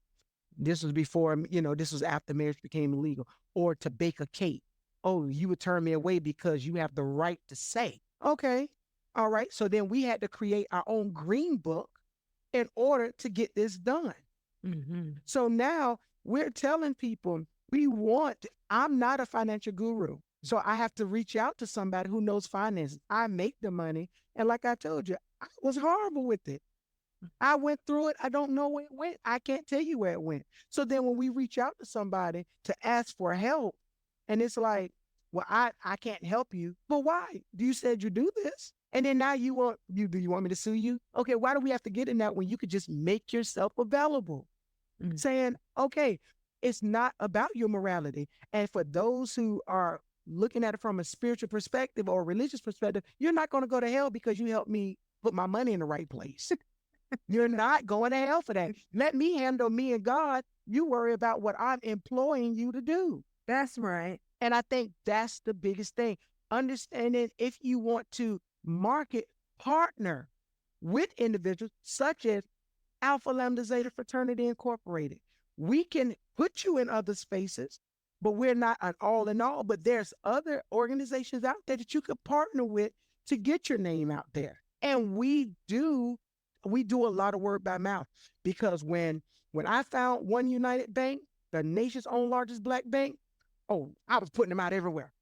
S2: This was before, this was after marriage became illegal. Or to bake a cake. Oh, you would turn me away because you have the right to say. Okay, all right. So then we had to create our own green book in order to get this done.
S1: Mm-hmm.
S2: So now we're telling people I'm not a financial guru. So I have to reach out to somebody who knows finances. I make the money. And like I told you, I was horrible with it. I went through it. I don't know where it went. I can't tell you where it went. So then when we reach out to somebody to ask for help, and it's like, well, I can't help you. But why? You said you do this. And then now do you want me to sue you? Okay, why do we have to get in that when you could just make yourself available?
S1: Mm-hmm.
S2: Saying, okay, it's not about your morality. And for those who are looking at it from a spiritual perspective or a religious perspective, you're not going to go to hell because you helped me put my money in the right place. You're not going to hell for that. Let me handle me and God. You worry about what I'm employing you to do.
S1: That's right.
S2: And I think that's the biggest thing. Understanding if you want to market, partner with individuals such as Alpha Lambda Zeta Fraternity Incorporated. We can put you in other spaces, but we're not an all in all. But there's other organizations out there that you could partner with to get your name out there. And we do a lot of word by mouth because when I found One United Bank, the nation's own largest Black bank, oh, I was putting them out everywhere.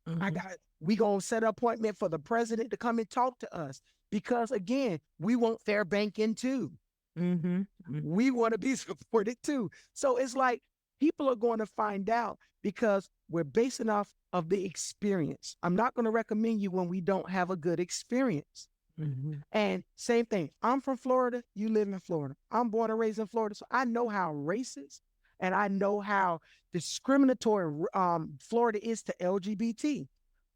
S1: Mm-hmm.
S2: We gonna set an appointment for the president to come and talk to us because again, we want fair banking too.
S1: Mm-hmm. Mm-hmm.
S2: We want to be supported too. So it's like people are going to find out because we're basing off of the experience. I'm not going to recommend you when we don't have a good experience.
S1: Mm-hmm.
S2: And same thing. I'm from Florida. You live in Florida. I'm born and raised in Florida. So I know how racist and I know how discriminatory Florida is to LGBT.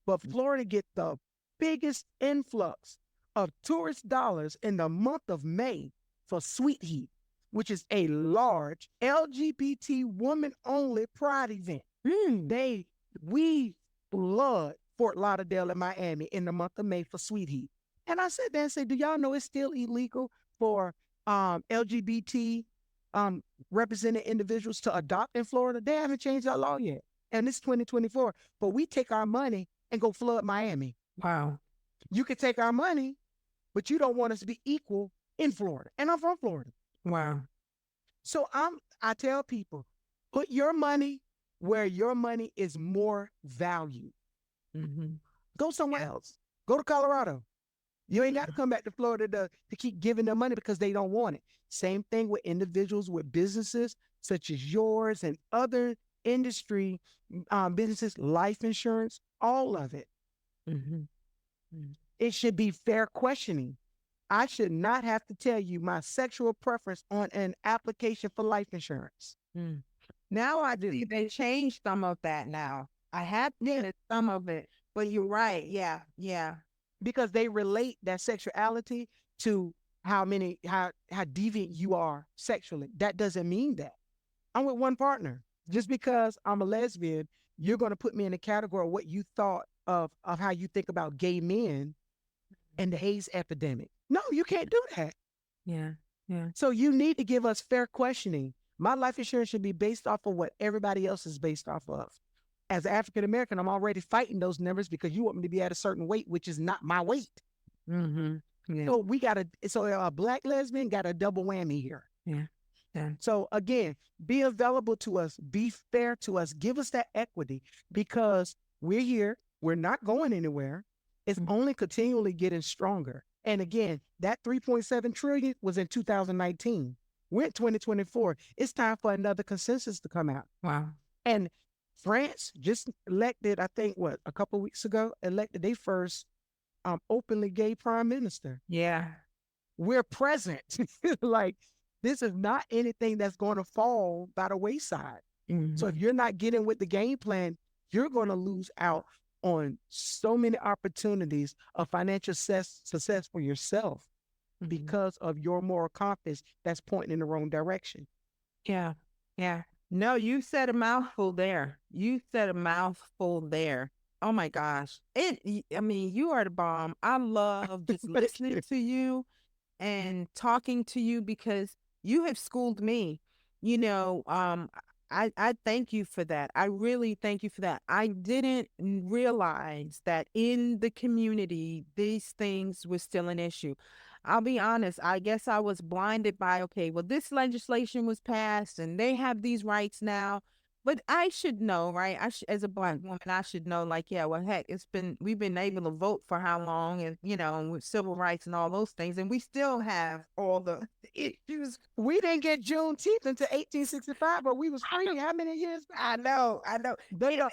S2: But Florida get the biggest influx of tourist dollars in the month of May for Sweet Heat, which is a large LGBT woman only pride event. We flood Fort Lauderdale and Miami in the month of May for Sweet Heat. And I sat there and said, do y'all know it's still illegal for LGBT represented individuals to adopt in Florida? They haven't changed that law yet. And it's 2024. But we take our money and go flood Miami.
S1: Wow.
S2: You can take our money, but you don't want us to be equal in Florida. And I'm from Florida.
S1: Wow.
S2: So I tell people, put your money where your money is more valued.
S1: Mm-hmm.
S2: Go somewhere else. Go to Colorado. You ain't got to come back to Florida to keep giving them money because they don't want it. Same thing with individuals with businesses such as yours and other industry businesses, life insurance, all of it.
S1: Mm-hmm. Mm-hmm.
S2: It should be fair questioning. I should not have to tell you my sexual preference on an application for life insurance.
S1: Mm. Now I do. They changed some of that now. I have did some of it, but you're right. Yeah. Yeah.
S2: Because they relate that sexuality to how deviant you are sexually. That doesn't mean that. I'm with one partner. Just because I'm a lesbian, you're going to put me in a category of what you thought of how you think about gay men and the AIDS epidemic. No, you can't do that.
S1: Yeah. Yeah.
S2: So you need to give us fair questioning. My life insurance should be based off of what everybody else is based off of. As an African American, I'm already fighting those numbers because you want me to be at a certain weight, which is not my weight.
S1: Mm-hmm. Yeah.
S2: So a Black lesbian got a double whammy here.
S1: Yeah. Yeah.
S2: So again, be available to us, be fair to us, give us that equity because we're here. We're not going anywhere. It's only continually getting stronger. And again, that 3.7 trillion was in 2019. We're in 2024. It's time for another consensus to come out.
S1: Wow.
S2: And France just elected, I think, what, a couple of weeks ago, elected their first openly gay prime minister.
S1: Yeah.
S2: We're present. Like, this is not anything that's going to fall by the wayside. So if
S1: Mhm.
S2: you're not getting with the game plan, you're going to lose out on so many opportunities of financial success for yourself
S1: Mhm.
S2: because of your moral compass that's pointing in the wrong direction.
S1: Yeah. Yeah. No, you said a mouthful there. You said a mouthful there. Oh my gosh. I mean, you are the bomb. I love just
S2: Thank
S1: listening
S2: you.
S1: to you and talking to you because you have schooled me. You know, I thank you for that. I really thank you for that. I didn't realize that in the community these things were still an issue. I'll be honest, I guess I was blinded by, okay, well, this legislation was passed and they have these rights now. But I should know, right? As a black woman, I should know, like, yeah, well, heck, we've been able to vote for how long, and with civil rights and all those things, and we still have all the issues.
S2: We didn't get Juneteenth until 1865, but we was
S1: I know,
S2: free how many years?
S1: I know.
S2: They don't.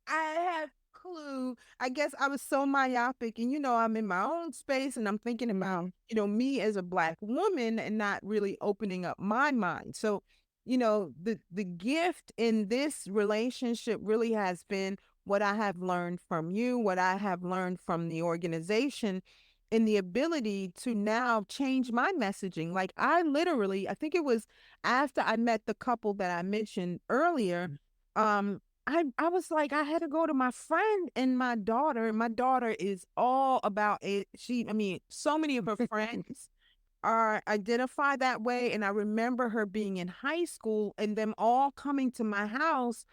S1: I have clue. I guess I was so myopic, and I'm in my own space, and I'm thinking about me as a black woman, and not really opening up my mind. So, the gift in this relationship really has been what I have learned from you, what I have learned from the organization, and the ability to now change my messaging. Like, I think it was after I met the couple that I mentioned earlier. I was like, I had to go to my friend and my daughter. And my daughter is all about it. I mean, so many of her friends are identify that way. And I remember her being in high school and them all coming to my house.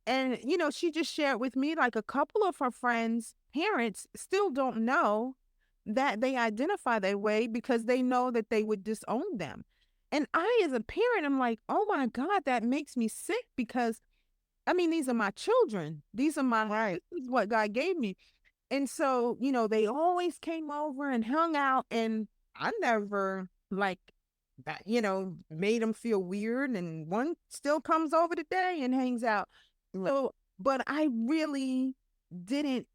S1: And, she just shared with me like a couple of her friends' parents still don't know that they identify that way because they know that they would disown them. And I, as a parent, I'm like, oh my God, that makes me sick because I mean, these are my children.
S2: Right.
S1: This is what God gave me. And so, they always came over and hung out, and I never like that, made them feel weird. And one still comes over today and hangs out. So, but I really didn't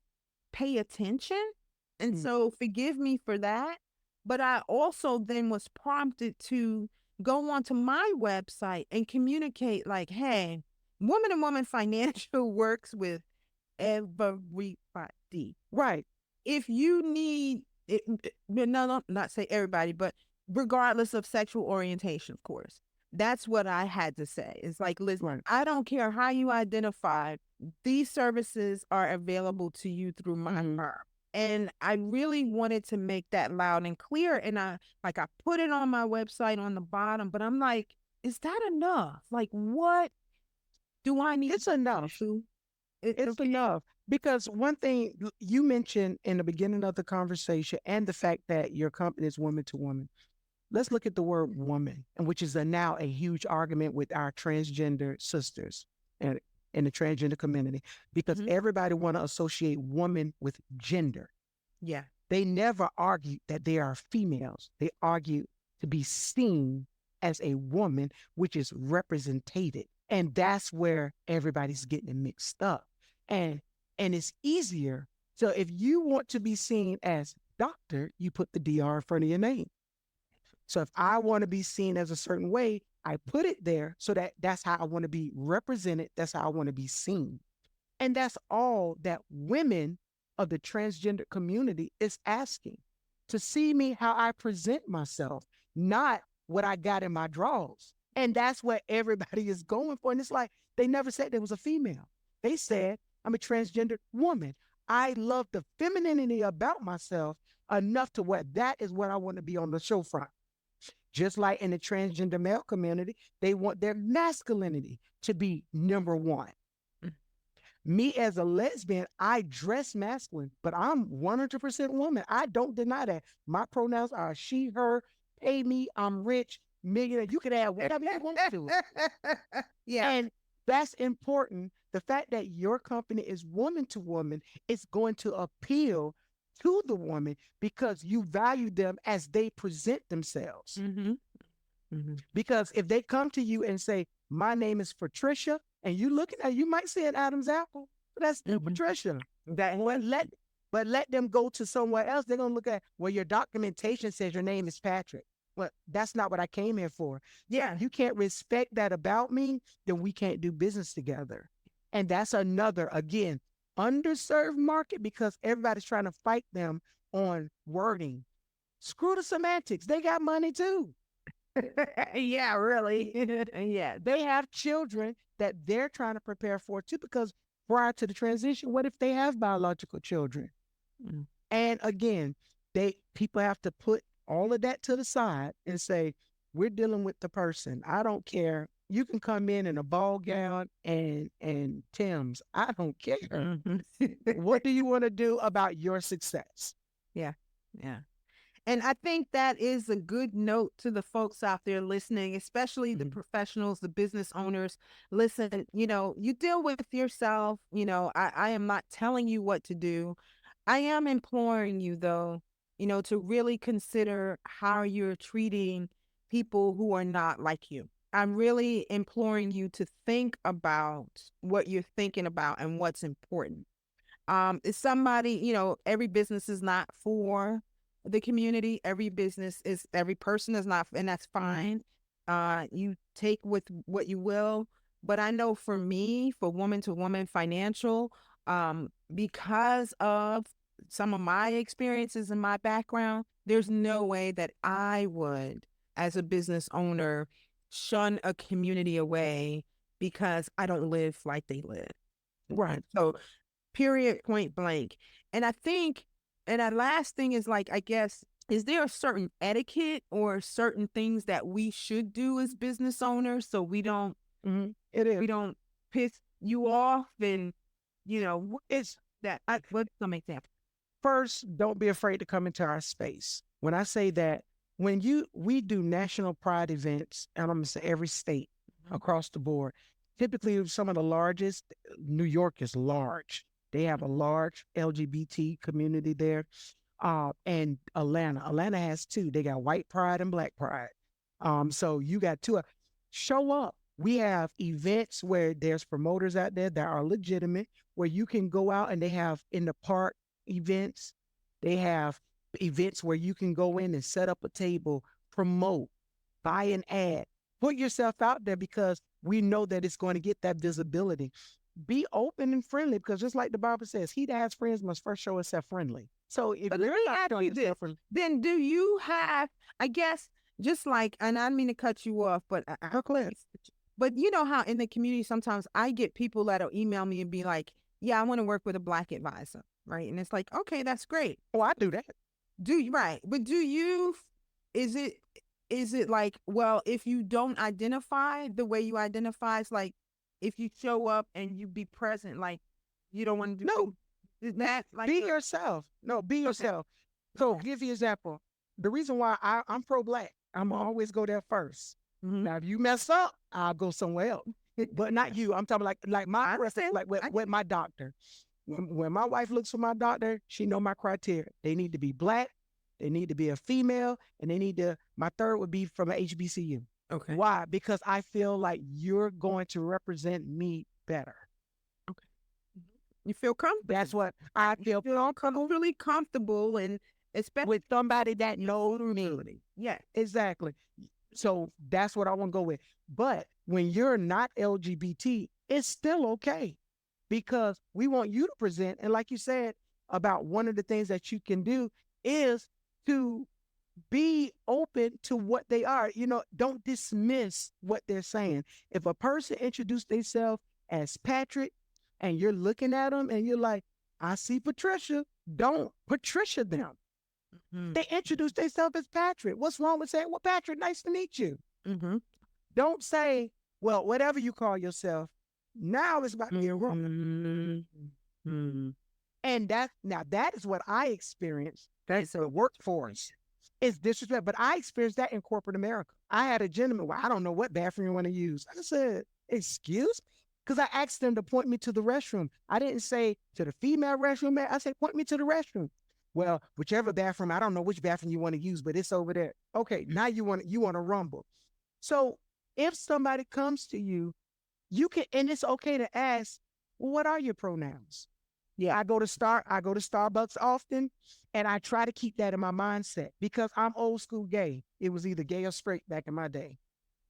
S1: pay attention. And
S2: Mm.
S1: so forgive me for that. But I also then was prompted to go onto my website and communicate like, hey, Woman and Woman Financial works with everybody.
S2: Right.
S1: If you need it, no, not say everybody, but regardless of sexual orientation, of course. That's what I had to say. It's like, listen,
S2: Right.
S1: I don't care how you identify, these services are available to you through my firm. And I really wanted to make that loud and clear. And I put it on my website on the bottom, but I'm like, is that enough? Like, what do I need
S2: It's enough.
S1: to do?
S2: It's
S1: Okay.
S2: enough because one thing you mentioned in the beginning of the conversation and the fact that your company is woman to woman. Let's look at the word woman, and which is now a huge argument with our transgender sisters and in the transgender community because
S1: Mhm.
S2: everybody want to associate woman with gender.
S1: Yeah.
S2: They never argue that they are females. They argue to be seen as a woman, which is represented. And that's where everybody's getting it mixed up. And and it's easier. So if you want to be seen as doctor, you put the DR in front of your name. So if I want to be seen as a certain way, I put it there so that that's how I want to be represented. That's how I want to be seen. And that's all that women of the transgender community is asking to see me how I present myself, not what I got in my drawers. And that's what everybody is going for. And it's like they never said there was a female. They said I'm a transgender woman. I love the femininity about myself enough to what that is what I want to be on the show front. Just like in the transgender male community, they want their masculinity to be number one.
S1: Mm.
S2: Me as a lesbian, I dress masculine, but I'm 100% woman. I don't deny that. My pronouns are she, her, pay me, I'm rich, millionaire. You can add whatever you want to.
S1: Yeah.
S2: And that's important. The fact that your company is woman to woman is going to appeal to the woman because you value them as they present themselves.
S1: Mm-hmm. Mm-hmm.
S2: Because if they come to you and say, my name is Patricia, and you looking at, you might see an Adam's apple, but that's still
S1: Mm-hmm.
S2: Patricia.
S1: That
S2: But let them go to somewhere else. They're gonna look at, well, your documentation says your name is Patrick. Well, that's not what I came here for.
S1: yeah.
S2: You can't respect that about me, then we can't do business together. And that's another, again, underserved market because everybody's trying to fight them on wording. Screw the semantics. They got money too.
S1: Yeah, really. Yeah.
S2: They have children that they're trying to prepare for too, because prior to the transition, what if they have biological children?
S1: Mm.
S2: And again, people have to put all of that to the side and say, we're dealing with the person. I don't care. You can come in a ball gown and Tim's. I don't care.
S1: Mhm.
S2: What do you want to do about your success?
S1: Yeah. Yeah. And I think that is a good note to the folks out there listening, especially the
S2: Mhm.
S1: professionals, the business owners. Listen, you deal with yourself. I am not telling you what to do. I am imploring you, though, to really consider how you're treating people who are not like you. I'm really imploring you to think about what you're thinking about and what's important. Is somebody, every business is not for the community. Every person is not, and that's fine. You take with what you will. But I know for me, for woman to woman financial, because of some of my experiences and my background, there's no way that I would, as a business owner, shun a community away because I don't live like they live.
S2: Right.
S1: So period, point blank. And I think, and that last thing is like, I guess, is there a certain etiquette or certain things that we should do as business owners so we don't
S2: It is.
S1: we don't piss you off? And
S2: It's
S1: that
S2: I,
S1: what's some example?
S2: first, don't be afraid to come into our space. When I say that, we do national pride events, and I'm gonna say every state across the board. Typically, some of the largest. New York is large. They have a large LGBT community there. And Atlanta has two. They got white pride and black pride. So you got two. Show up. We have events where there's promoters out there that are legitimate, where you can go out and they have in the park events. They have events where you can go in and set up a table, promote, buy an ad, put yourself out there because we know that it's going to get that visibility. Be open and friendly because just like the Bible says, he that has friends must first show himself friendly. So if
S1: But let
S2: you're
S1: me
S2: not
S1: ask
S2: showing
S1: you this:
S2: yourself friendly,
S1: then do you have? I guess just like, and I don't mean to cut you off, but but you know how in the community sometimes I get people that'll email me and be like, "Yeah, I want to work with a black advisor," right? And it's like, okay, that's great.
S2: oh, I do that.
S1: Do you right? But do you? Is it? Is it like, well, if you don't identify the way you identify, it's like if you show up and you be present, like you don't want to do
S2: No,
S1: is that like
S2: be yourself. No, be
S1: okay?
S2: yourself. So give you an example. The reason why I'm pro-black, I'm always go there first.
S1: Mm-hmm.
S2: Now, if you mess up, I'll go somewhere else. But not you. I'm talking like my
S1: I understand.
S2: like with my doctor. When my wife looks for my doctor, she know my criteria. They need to be black, they need to be a female, and they need to. My third would be from an HBCU.
S1: Okay.
S2: Why? Because I feel like you're going to represent me better.
S1: Okay. You feel comfortable.
S2: That's what I feel
S1: Really comfortable, and especially
S2: with somebody that knows me.
S1: yeah.
S2: Exactly. So that's what I want to go with. But when you're not LGBT, it's still okay because we want you to present. And like you said, about one of the things that you can do is to be open to what they are. Don't dismiss what they're saying. If a person introduced themselves as Patrick and you're looking at them and you're like, I see Patricia, don't Patricia them.
S1: Mm-hmm.
S2: They introduce themselves as Patrick. What's wrong with saying, well, Patrick, nice to meet you?
S1: Mm-hmm.
S2: Don't say, well, whatever you call yourself. Now it's about being wrong.
S1: Mm-hmm.
S2: And that is what I experienced.
S1: That's
S2: The workforce. It's disrespect. But I experienced that in corporate America. I had a gentleman where I don't know what bathroom you want to use. I said, excuse me? Because I asked them to point me to the restroom. I didn't say to the female restroom, man. I said, point me to the restroom. Well, whichever bathroom, I don't know which bathroom you want to use, but it's over there. Okay, now you want to rumble. So if somebody comes to you, you can, and it's okay to ask, well, what are your pronouns?
S1: Yeah.
S2: I go to Starbucks often, and I try to keep that in my mindset because I'm old school gay. It was either gay or straight back in my day.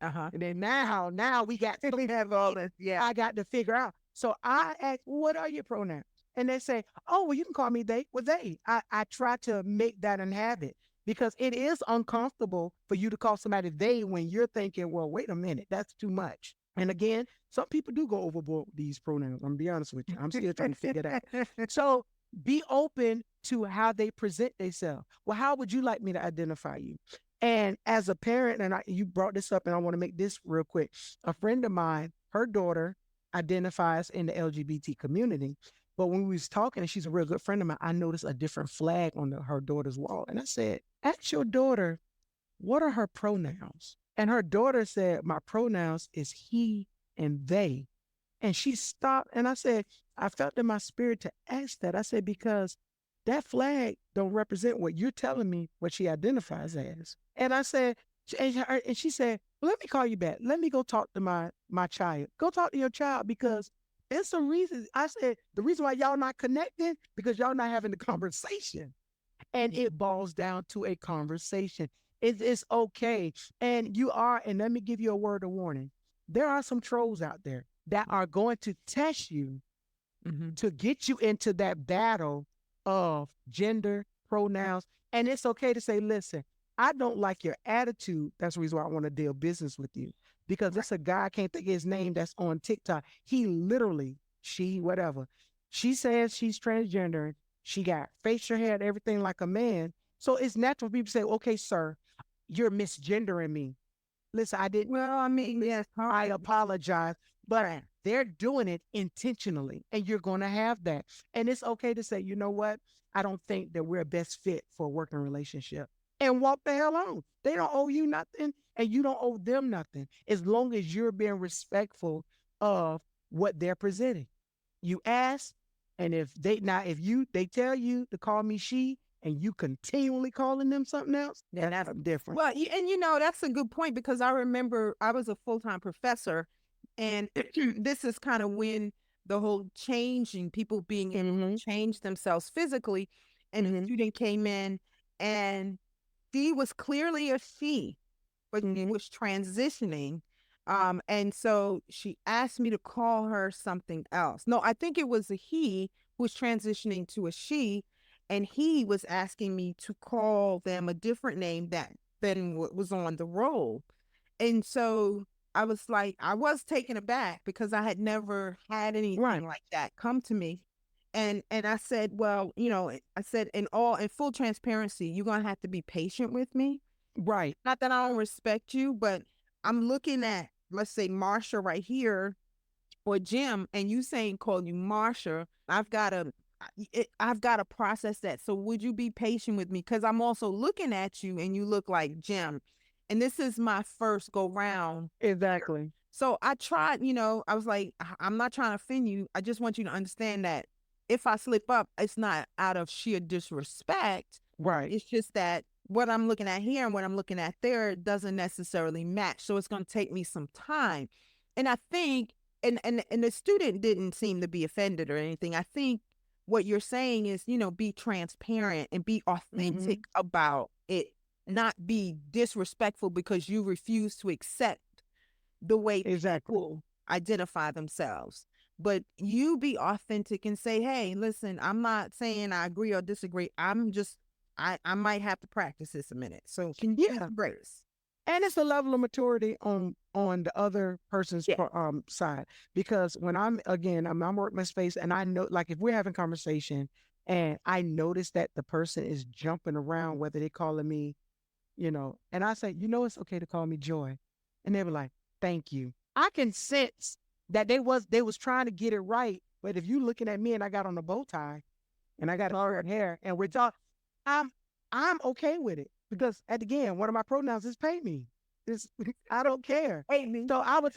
S1: Uh-huh.
S2: And then now we got
S1: We have all this. Yeah.
S2: I got to figure out. So I ask, what are your pronouns? And they say, oh, well, you can call me they. Well, they. I try to make that a habit because it is uncomfortable for you to call somebody they when you're thinking, well, wait a minute, that's too much. And again, some people do go overboard with these pronouns. I'm gonna be honest with you. I'm still trying to figure that out. So be open to how they present themselves. Well, how would you like me to identify you? And as a parent, and you brought this up, and I want to make this real quick. A friend of mine, her daughter identifies in the LGBT community. But when we was talking, and she's a real good friend of mine, I noticed a different flag on her daughter's wall. And I said, ask your daughter, what are her pronouns? And her daughter said, my pronouns is he and they. And she stopped, and I said, I felt in my spirit to ask that. I said, because that flag don't represent what you're telling me what she identifies as. And I said, and she said, well, let me call you back. Let me go talk to my child. Go talk to your child because it's a reason. I said, the reason why y'all not connecting because y'all not having the conversation. And it boils down to a conversation. It's okay. And and let me give you a word of warning. There are some trolls out there that are going to test you to get you into that battle of gender, pronouns. And it's okay to say, listen, I don't like your attitude. That's the reason why I want to deal business with you. Because it's a guy, I can't think of his name, that's on TikTok. He literally, whatever. She says she's transgender. She got facial hair and everything like a man. So it's natural for people to say, okay, sir, you're misgendering me. Listen, I didn't.
S1: Well, I mean, yes,
S2: I apologize, but they're doing it intentionally, and you're going to have that. And it's okay to say, you know what? I don't think that we're best fit for a working relationship, and walk the hell on. They don't owe you nothing, and you don't owe them nothing, as long as you're being respectful of what they're presenting. You ask, and if they tell you to call me she, and you continually calling them something else,
S1: yeah,
S2: that's different.
S1: well, and that's a good point because I remember I was a full-time professor, and this is kind of when the whole changing, people being able to change themselves physically, and a student came in, and she was clearly a she, but she was transitioning. And so she asked me to call her something else. No, I think it was a he who was transitioning to a she, and he was asking me to call them a different name than what was on the roll. And so I was like, I was taken aback because I had never had anything like that come to me. And I said, well, I said, in full transparency, you're gonna have to be patient with me.
S2: Right.
S1: Not that I don't respect you, but I'm looking at, let's say, Marsha right here or Jim, and you saying call you Marsha. I've got to process that. So would you be patient with me? Because I'm also looking at you, and you look like Jim, and this is my first go round.
S2: Exactly.
S1: So I tried. I was like, I'm not trying to offend you. I just want you to understand that if I slip up, it's not out of sheer disrespect.
S2: Right.
S1: It's just that what I'm looking at here and what I'm looking at there doesn't necessarily match. So it's going to take me some time. And I think, and the student didn't seem to be offended or anything. I think what you're saying is, be transparent and be authentic about it, not be disrespectful because you refuse to accept the way people identify themselves. But you be authentic and say, hey, listen, I'm not saying I agree or disagree. I might have to practice this a minute. So can you give some grace?
S2: And it's a level of maturity on the other person's side. Because when I'm working my space, and I know, like, if we're having conversation and I notice that the person is jumping around, whether they calling me, and I say, it's okay to call me Joy. And they were like, thank you. I can sense that they was trying to get it right. But if you looking at me and I got on a bow tie and I got long hair and we're talking, I'm okay with it because again, one of my pronouns is pay me. I don't care.
S1: Pay me.
S2: So I would,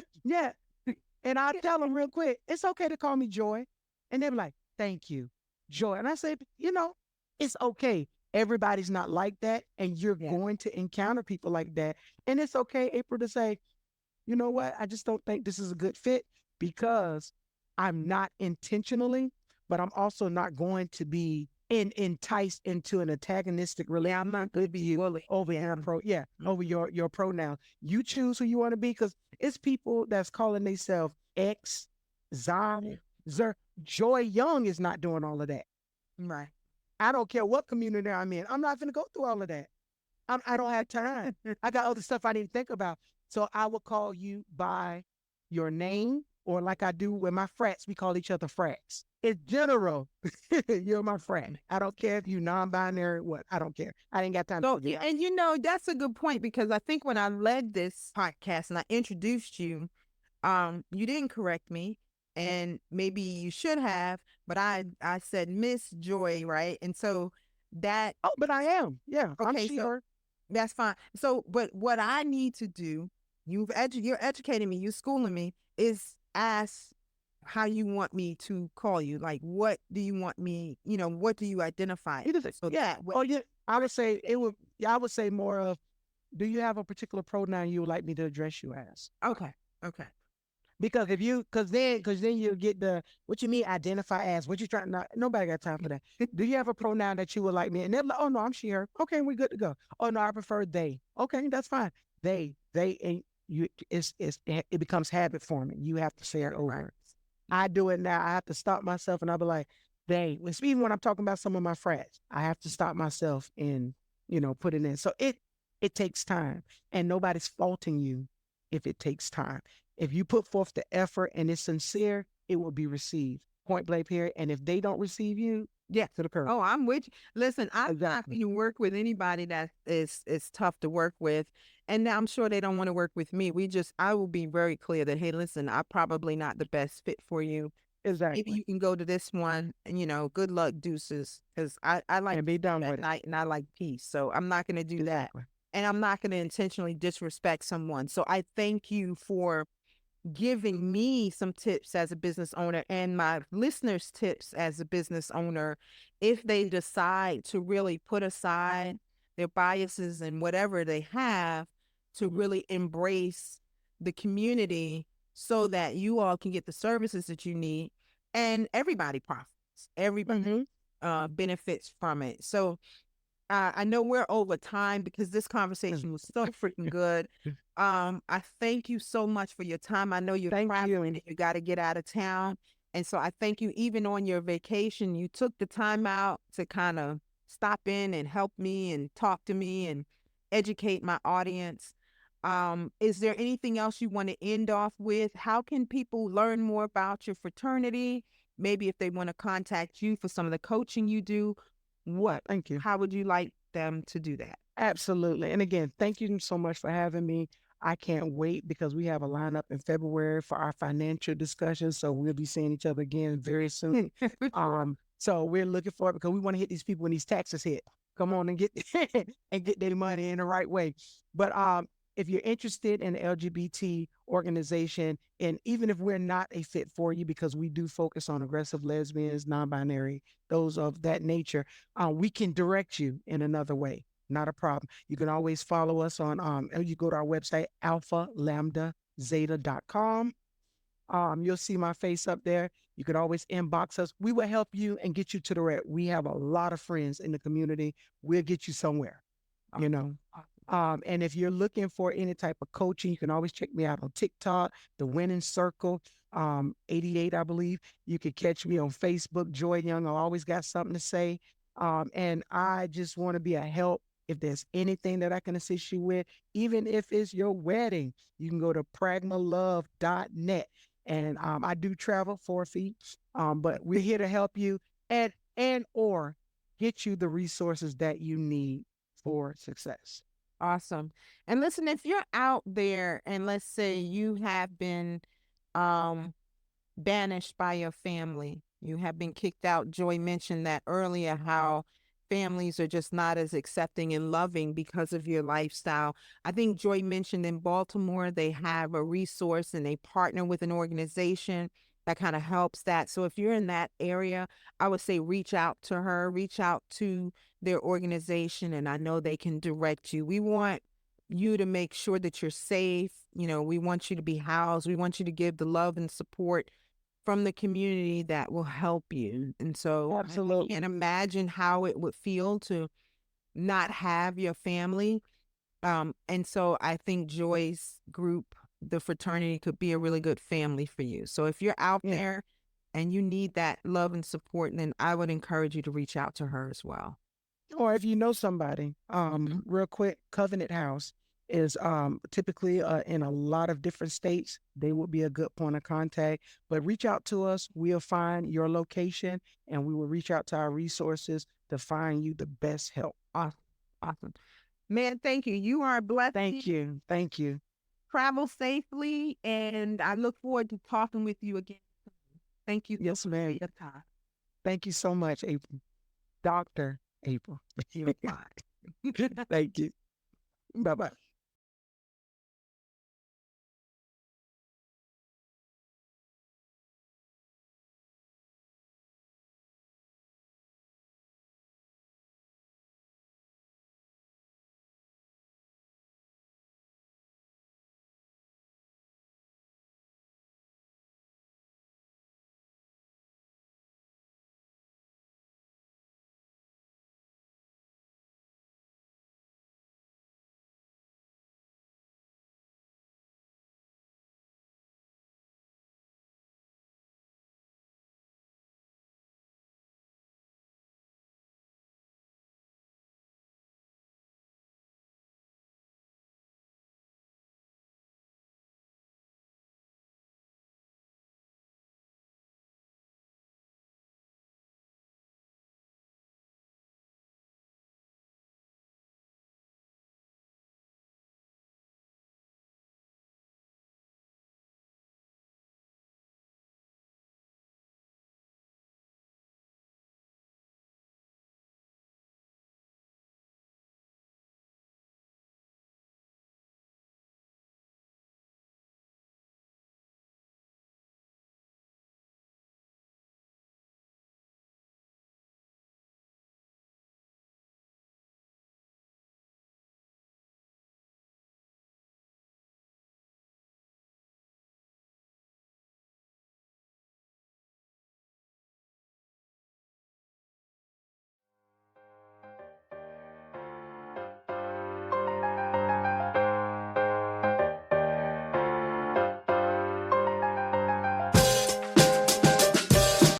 S2: and I tell them real quick, it's okay to call me Joy, and they're like, thank you, Joy. And I say, It's okay. Everybody's not like that, and you're
S1: Yeah.
S2: going to encounter people like that. And it's okay, April, to say, you know what? I just don't think this is a good fit because I'm not intentionally, but I'm also not going to be enticed into an antagonistic relationship. I'm not going to be
S1: Fully.
S2: over your over your pronoun. You choose who you want to be because it's people that's calling themselves X, Zon, Zer. Joy Young is not doing all of that.
S1: Right.
S2: I don't care what community I'm in. I'm not going to go through all of that. I don't have time. I got other stuff I need to think about. So I will call you by your name, or like I do with my frats, we call each other frats. It's general. You're my frat. I don't care if you non-binary, what. I don't care. I ain't got time
S1: So,
S2: to do that.
S1: and you know, that's a good point because I think when I led this podcast and I introduced you, you didn't correct me, and maybe you should have, but I said Miss Joy, right? And so that
S2: Oh, but I am. Yeah, I'm
S1: okay,
S2: she,
S1: so
S2: her.
S1: that's fine. So, but what I need to do, you're educating me, you schooling me, is ask how you want me to call you. Like, what do you want me? You know, what do you identify?
S2: You just,
S1: So
S2: yeah.
S1: that way,
S2: Oh, yeah. I would say it would. Yeah, I would say more of, do you have a particular pronoun you would like me to address you as?
S1: okay, okay,
S2: Because if you, because then you get the, what you mean identify as, what you trying, not, nobody got time for that. Do you have a pronoun that you would like me? And they're like, oh no, I'm she, her. Okay, we're good to go. Oh no, I prefer they. Okay, that's fine. They, and you, it becomes habit forming. You have to say it
S1: right,
S2: over. I do it now. I have to stop myself and I'll be like, they, even when I'm talking about some of my frats, I have to stop myself and, put it in. So it takes time, and nobody's faulting you if it takes time. If you put forth the effort and it's sincere, it will be received. Point blank period. And if they don't receive you,
S1: yeah.
S2: to the curb.
S1: Oh, I'm with you. Listen, I'm not
S2: Exactly.
S1: going to work with anybody that is tough to work with, and I'm sure they don't want to work with me. I will be very clear that, hey, listen, I'm probably not the best fit for you. Maybe
S2: Exactly.
S1: you can go to this one, and good luck, deuces, because I like
S2: And be done
S1: at
S2: with it.
S1: night and I like peace, so I'm not going to do that,
S2: Exactly.
S1: and I'm not going to intentionally disrespect someone. So I thank you for giving me some tips as a business owner and my listeners tips as a business owner if they decide to really put aside their biases and whatever they have to really embrace the community so that you all can get the services that you need and everybody profits, everybody
S2: Mm-hmm.
S1: benefits from it. So I know we're over time because this conversation was so freaking good. I thank you so much for your time. I know you're
S2: Thank
S1: traveling
S2: you.
S1: and you got to get out of town. And so I thank you, even on your vacation, you took the time out to kind of stop in and help me and talk to me and educate my audience. Is there anything else you want to end off with? How can people learn more about your fraternity? Maybe if they want to contact you for some of the coaching you do, what?
S2: Thank you.
S1: How would you like them to do that?
S2: Absolutely. And again, thank you so much for having me. I can't wait because we have a lineup in February for our financial discussions. So we'll be seeing each other again very soon. So we're looking forward because we want to hit these people when these taxes hit. Come on and get and get their money in the right way. But if you're interested in the LGBT organization, and even if we're not a fit for you, because we do focus on aggressive lesbians, non-binary, those of that nature, we can direct you in another way. Not a problem. You can always follow us on you go to our website, alpha lambda zeta.com. You'll see my face up there. You can always inbox us. We will help you and get you to the right. We have a lot of friends in the community. We'll get you somewhere, you know. And if you're looking for any type of coaching, you can always check me out on TikTok, The Winning Circle, 88, I believe. You can catch me on Facebook, Joy Young. I always got something to say. And I just want to be a help. If there's anything that I can assist you with, even if it's your wedding, you can go to pragmalove.net. And I do travel for a fee, but we're here to help you and or get you the resources that you need for success.
S1: Awesome. And listen, if you're out there and let's say you have been um banished by your family, you have been kicked out. Joy mentioned that earlier, how families are just not as accepting and loving because of your lifestyle. I think Joy mentioned in Baltimore, they have a resource and they partner with an organization that kind of helps that. So if you're in that area, I would say reach out to her, reach out to their organization, and I know they can direct you. We want you to make sure that you're safe. You know, we want you to be housed. We want you to give the love and support from the community that will help you. And so I
S2: Absolutely.
S1: can't imagine how it would feel to not have your family. And so I think Joy's group, the fraternity, could be a really good family for you. So if you're out
S2: Yeah.
S1: there and you need that love and support, then I would encourage you to reach out to her as well.
S2: Or if you know somebody, real quick, Covenant House is typically in a lot of different states. They would be a good point of contact. But reach out to us. We'll find your location and we will reach out to our resources to find you the best help.
S1: Awesome. Awesome. Man, thank you. You are a blessing.
S2: Thank you. Thank you.
S1: Travel safely, and I look forward to talking with you again. Thank you so
S2: Yes,
S1: much for
S2: ma'am.
S1: your time.
S2: Thank you so much, April. Dr. April.
S1: You're fine.
S2: Thank you. Bye bye.